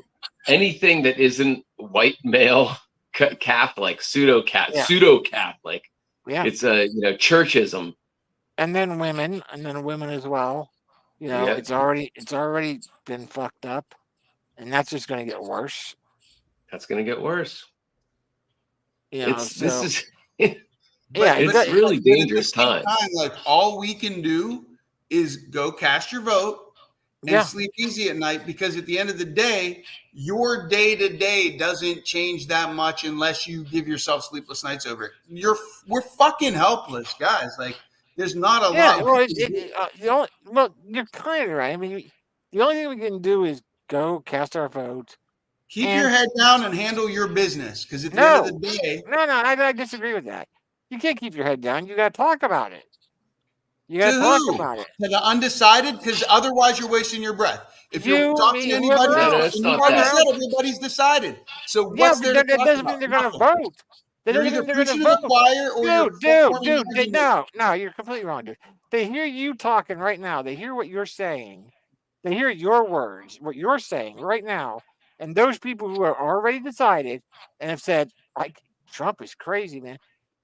anything that isn't white male Catholic, pseudo Catholic. Yeah, it's churchism. And then women as well. It's already been fucked up, and that's just going to get worse. That's going to get worse. It's really dangerous time. Like, all we can do is go cast your vote and sleep easy at night, because at the end of the day, your day-to-day doesn't change that much unless you give yourself sleepless nights over it. We're fucking helpless, guys. Like, there's not a lot. Well, you're kind of right. I mean, the only thing we can do is go cast our vote. Keep your head down and handle your business, because at the end of the day... No, I disagree with that. You can't keep your head down. You got to talk about it. You got to talk about it. To the undecided, because otherwise you're wasting your breath. If you're talking to anybody else, everybody's decided. So what's there to talk that doesn't about? mean they're going to vote. You're either preaching to the choir or dude, no, you're completely wrong, dude. They hear you talking right now. They hear what you're saying. They hear your words, what you're saying right now. And those people who are already decided and have said, like, Trump is crazy, man.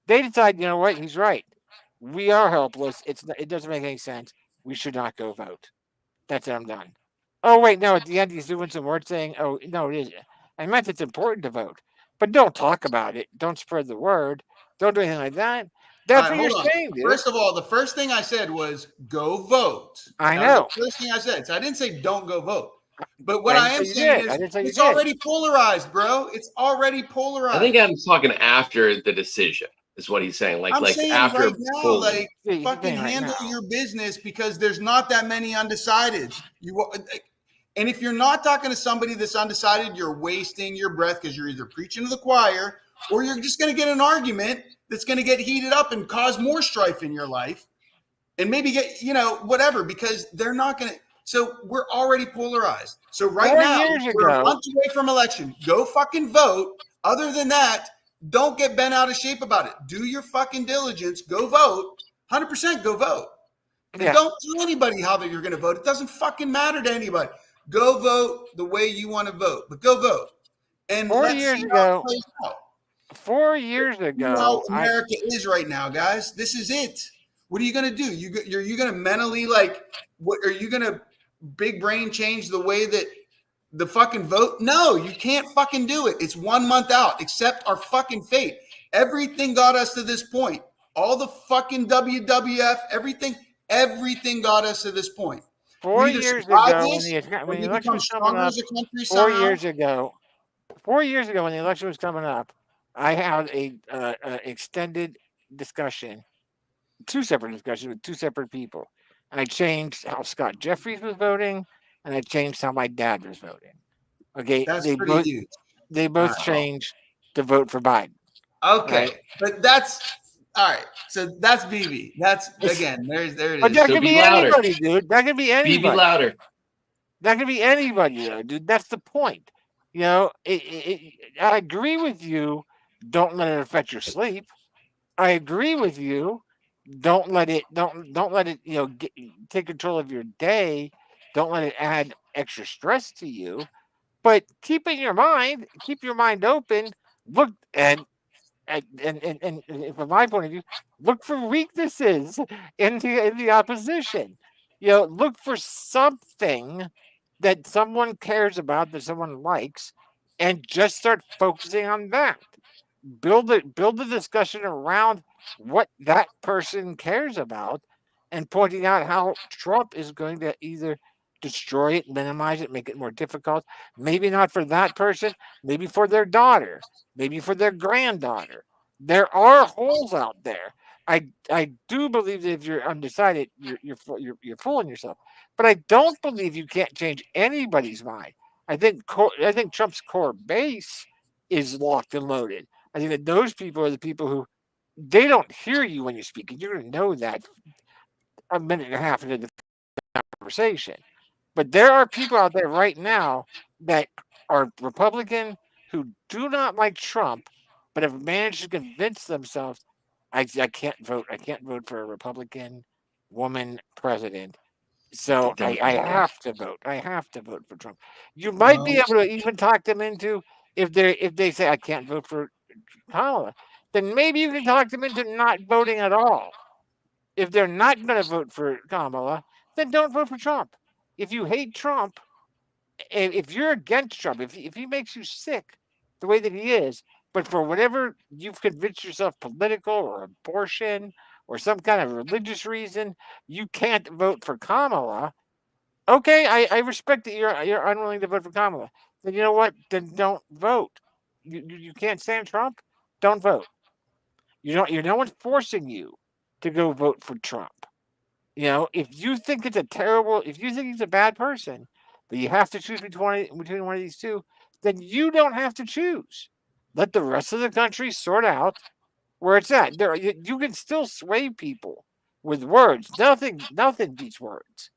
They decide, you know what? He's right. We are helpless. It doesn't make any sense. We should not go vote. That's it. I'm done. Oh, wait, no. At the end, he's doing some words saying, oh, no, it isn't. I meant it's important to vote. But don't talk about it. Don't spread the word. Don't do anything like that. That's what you're saying, dude. First of all, the first thing I said was go vote. I know. The first thing I said. So I didn't say don't go vote. But what I am saying is it's already polarized, bro. It's already polarized. I think I'm talking after the decision is what he's saying. Like after right now, fucking handle your business, because there's not that many undecideds. And if you're not talking to somebody that's undecided, you're wasting your breath, because you're either preaching to the choir or you're just going to get an argument that's going to get heated up and cause more strife in your life, and maybe get, whatever, because they're not going to. So we're already polarized. So right now, we're a month away from election. Go fucking vote. Other than that, don't get bent out of shape about it. Do your fucking diligence. Go vote. 100% go vote. And don't tell anybody how you're going to vote. It doesn't fucking matter to anybody. Go vote the way you want to vote, but go vote. And 4 let's years see how ago, it plays out. 4 years ago, How America is right now, guys. This is it. What are you going to do? You're going to mentally what are you going to big brain change the way that the fucking vote? No, you can't fucking do it. It's 1 month out. Accept our fucking fate. Everything got us to this point. All the fucking WWF, everything got us to this point. 4 We either years survive ago, this when the we election become was coming stronger up, as a country 4 somehow. years ago, 4 years ago when the election was coming up, I had a extended discussion, 2 separate discussions with 2 separate people. I changed how Scott Jeffries was voting, and I changed how my dad was voting. Okay, That's pretty huge. They both All right. changed to vote for Biden. Okay, right? but that's all right. So that's BB. That's again. There it But is. that So could be be louder. anybody, dude. That could be Be anybody. louder. That could be anybody, though, dude. That's the point. You know, I agree with you. Don't let it affect your sleep. I agree with you. Don't let it. Don't let it. Take control of your day. Don't let it add extra stress to you. But keep your mind open. Look and from my point of view, look for weaknesses in the opposition. Look for something that someone cares about, that someone likes, and just start focusing on that. Build the discussion around what that person cares about, and pointing out how Trump is going to either destroy it, minimize it, make it more difficult. Maybe not for that person, maybe for their daughter, maybe for their granddaughter. There are holes out there. I do believe that if you're undecided, you're fooling yourself. But I don't believe you can't change anybody's mind. I think Trump's core base is locked and loaded. I think that those people are the people who they don't hear you when you speak, and you're going to know that a minute and a half into the conversation. But there are people out there right now that are Republican who do not like Trump, but have managed to convince themselves, I can't vote. I can't vote for a Republican woman president. So I have to vote. I have to vote for Trump. You might be able to even talk them into, if they say I can't vote for Kamala, then maybe you can talk them into not voting at all. If they're not going to vote for Kamala, then don't vote for Trump. If you hate Trump, if you're against Trump, if he makes you sick the way that he is, but for whatever you've convinced yourself, political or abortion or some kind of religious reason, you can't vote for Kamala. Okay, I respect that you're unwilling to vote for Kamala. Then you know what? Then don't vote. You can't stand Trump. Don't vote. No one's forcing you to go vote for Trump. If you think if you think he's a bad person, but you have to choose between one of these two, then you don't have to choose. Let the rest of the country sort out where it's at. You can still sway people with words. Nothing beats words.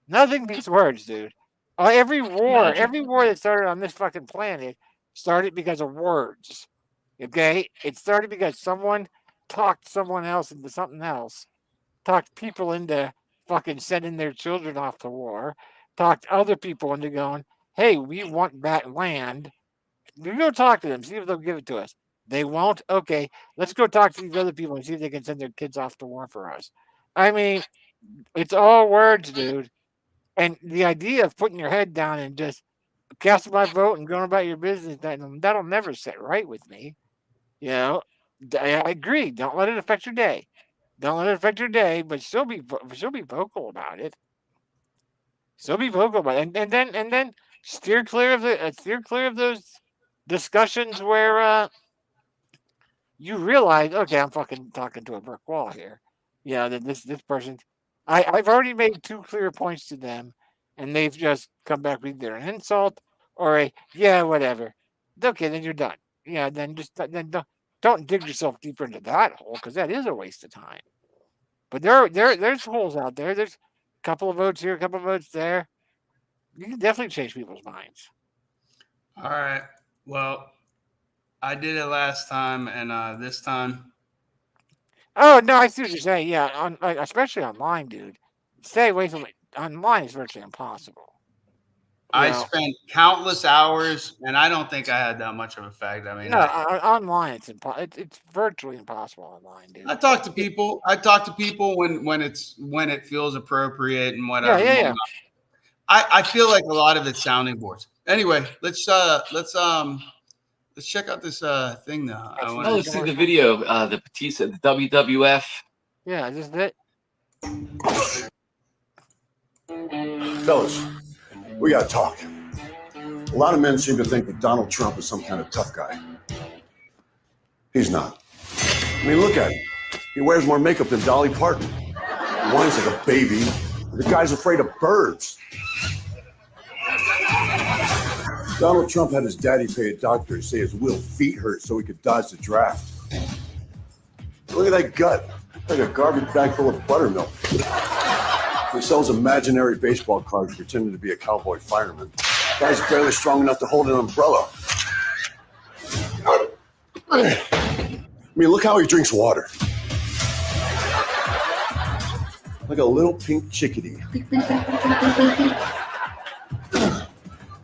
Nothing beats words, dude. Every war that started on this fucking planet started because of words. Okay? It started because someone talked someone else into something else, talked people into fucking sending their children off to war, talked other people into going, hey, we want that land. We go talk to them, see if they'll give it to us. They won't? Okay, let's go talk to these other people and see if they can send their kids off to war for us. I mean, it's all words, dude. And the idea of putting your head down and just casting my vote and going about your business, that'll never sit right with me. I agree. Don't let it affect your day. Don't let it affect your day, but still be vocal about it. Still be vocal about it, and then steer clear of those discussions where you realize, okay, I'm fucking talking to a brick wall here. That this person, I've already made 2 clear points to them, and they've just come back with either an insult or a whatever. Okay, then you're done. Then don't dig yourself deeper into that hole, because that is a waste of time. But there's holes out there. There's a couple of votes here, a couple of votes there. You can definitely change people's minds. All right. Well, I did it last time, and this time. Oh no, I see what you're saying. Yeah, especially online, dude. stay away from it. Online is virtually impossible. I spent countless hours, and I don't think I had that much of an effect. I mean, no, online it's virtually impossible online, dude. I talk to people. When it feels appropriate and whatever. Yeah. I feel like a lot of it's sounding boards. Anyway, let's check out this thing now. Let's see the video. The Batista, the WWF. Yeah, just it. Fellas, we gotta talk. A lot of men seem to think that Donald Trump is some kind of tough guy. He's not. I mean, look at him. He wears more makeup than Dolly Parton. He whines like a baby. The guy's afraid of birds. Donald Trump had his daddy pay a doctor to say his little feet hurt so he could dodge the draft. Look at that gut. Like a garbage bag full of buttermilk. He sells imaginary baseball cards pretending to be a cowboy fireman. Guy's barely strong enough to hold an umbrella. I mean, look how he drinks water. Like a little pink chickadee.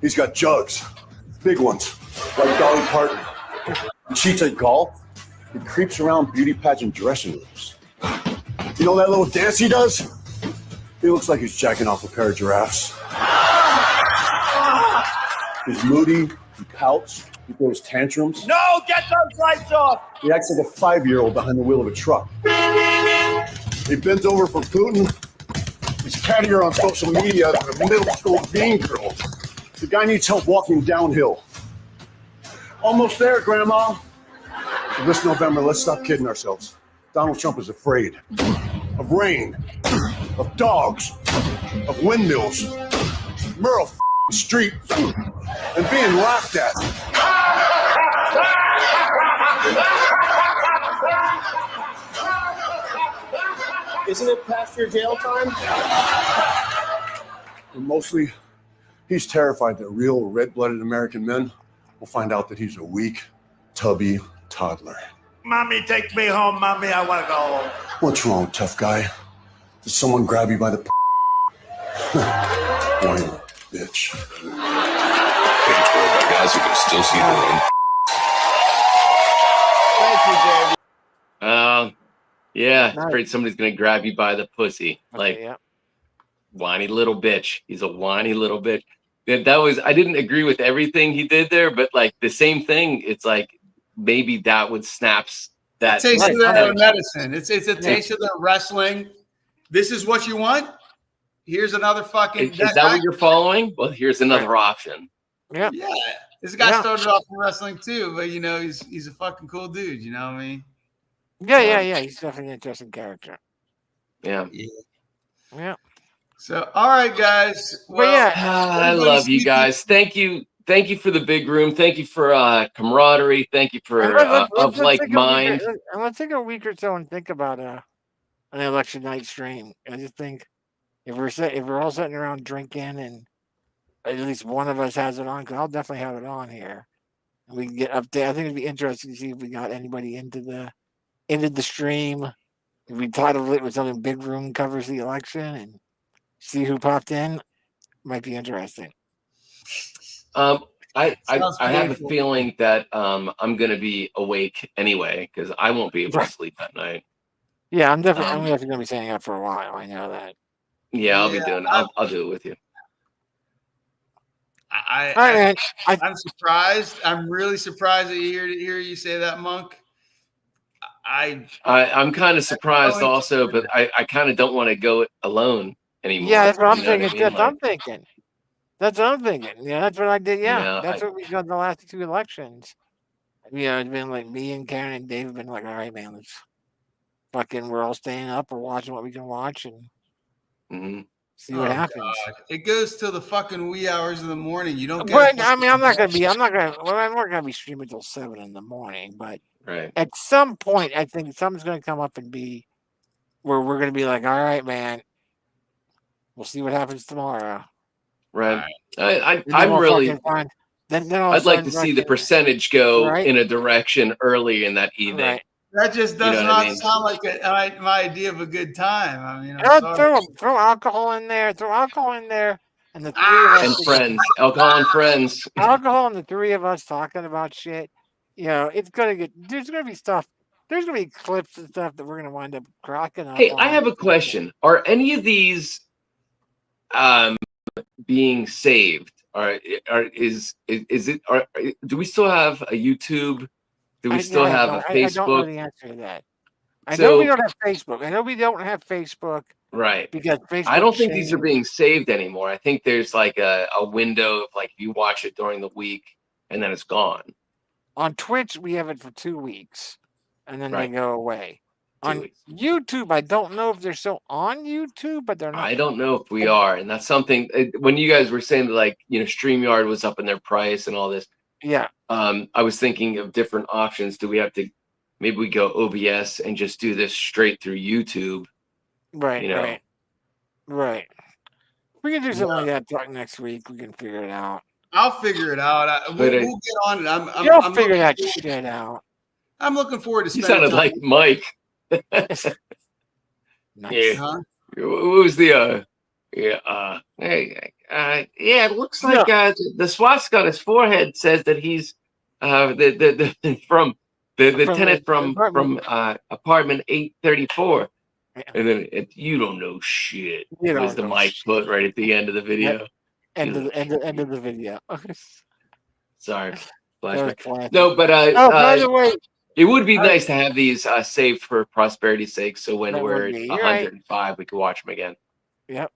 He's got jugs, big ones, like Dolly Parton. He cheats at golf. He creeps around beauty pageant dressing rooms. You know that little dance he does? He looks like he's jacking off a pair of giraffes. He's moody, he pouts, he throws tantrums. No, get those lights off! He acts like a 5-year-old behind the wheel of a truck. He bends over for Putin. He's cattier on social media than a middle school bean girl. The guy needs help walking downhill. Almost there, Grandma. So this November, let's stop kidding ourselves. Donald Trump is afraid of rain, of dogs, of windmills, Merle Street, and being laughed at. Isn't it past your jail time? And mostly, he's terrified that real red-blooded American men will find out that he's a weak, tubby toddler. Mommy, take me home. Mommy, I want to go home. What's wrong, tough guy? Did someone grab you by the whiny bitch. Guys, you can still see the room. Thank you, Dave. Yeah, Nice. afraid somebody's gonna grab you by the pussy. Like, yeah. whiny little bitch. He's a whiny little bitch. That was, I didn't agree with everything he did there, but like the same thing, it's like maybe that would snaps that. Taste of their medicine. It's a taste of their wrestling. This is what you want. Here's another fucking. Is that what you're following? Well, here's another option. Yeah. Yeah, this guy started off in wrestling too, but you know he's a fucking cool dude. You know what I mean? Yeah. He's definitely an interesting character. Yeah. Yeah. So, all right, guys. But yeah, I love you guys. Thank you for the big room. Thank you for camaraderie. Thank you for of like mind. I'm gonna take a week or so and think about an election night stream. I just think if we're all sitting around drinking and at least one of us has it on, because I'll definitely have it on here, and we can get up there. I think it'd be interesting to see if we got anybody into the stream. If we titled it with something Big Room covers the election and see who popped in, might be interesting. I have a feeling that I'm gonna be awake anyway because I won't be able to sleep that night. Yeah, I'm definitely gonna be staying up for a while. I know that. Yeah, I'll be doing. I'll do it with you. I'm surprised. I'm really surprised to hear you say that, Monk. I'm kind of surprised also, but I kind of don't want to go alone anymore. Yeah, that's what I'm thinking. That's what I'm thinking. Yeah, that's what I did. Yeah, that's what we got in the last 2 elections. Yeah, it's been like me and Karen and Dave have been like, all right, man, let's we're all staying up. We're watching what we can watch and see what happens. God. It goes till the fucking wee hours of the morning. You don't. But I mean, we're not gonna be streaming till 7 in the morning. But at some point, I think something's gonna come up and be where we're gonna be like, all right, man, we'll see what happens tomorrow. Right. I'm really. I'd like to see the percentage go in a direction early in that evening. That just does You know what not I mean? sound like my idea of a good time. I mean, throw alcohol in there. Throw alcohol in there, and the three of us And friends, alcohol and friends. alcohol and the three of us talking about shit. You know, it's gonna get. There's gonna be stuff. There's gonna be clips and stuff that we're gonna wind up cracking up. Hey, on. I have a question. Are any of these being saved? Do we still have a YouTube? Do we still have a Facebook? I don't know the answer to that. I know we don't have Facebook. I know we don't have Facebook. Right. Because Facebook. I don't think these are being saved anymore. I think there's like a window of like you watch it during the week and then it's gone. On Twitch, we have it for 2 weeks, and then Right. they go away. 2 On weeks. YouTube, I don't know if they're still on YouTube, but they're not. I don't know if we are, and that's something. When you guys were saying that, like, you know, StreamYard was up in their price and all this. Yeah. I was thinking of different options. Do we have to? Maybe we go OBS and just do this straight through YouTube. Right. You know? Right. We can do something like that. Talk next week. We can figure it out. I'll figure it out. We'll get on it. You'll figure that shit out. I'm looking forward to You spending sounded like Mike. Nice. Yeah. Huh? What was the yeah, it looks like the swastika on his forehead says that he's the tenant from apartment 834. And then you don't know shit. Was the mic put right at the end of the video? End of the video. Sorry. Flashback. No, but by the way, it would be nice to have these saved for prosperity's sake, so when we're at 105, we can watch them again. Yep.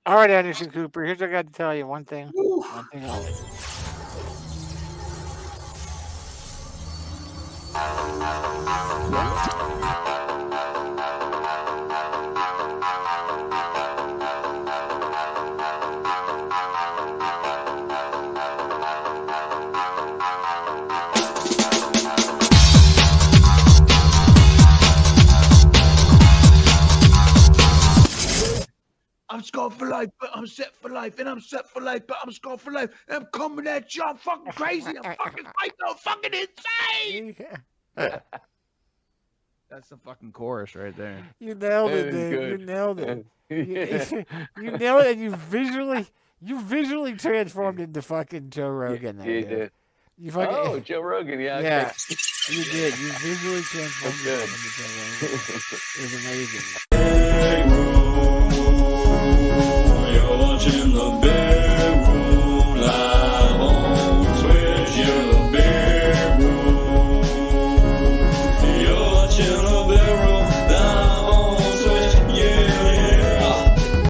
All right, Anderson Cooper. Here's what I got to tell you. One thing only. I'm scarred for life, but I'm set for life, and I'm set for life, but I'm scarred for life. And I'm coming at you. I'm fucking crazy. I'm fucking psycho, fucking insane. That's the fucking chorus right there. You nailed it, dude. You nailed it. You nailed it, and you visually transformed into fucking Joe Rogan. You did. You fucking, oh, Joe Rogan, yeah. Yeah, you did. You visually transformed into Joe Rogan. It was amazing. You're watching the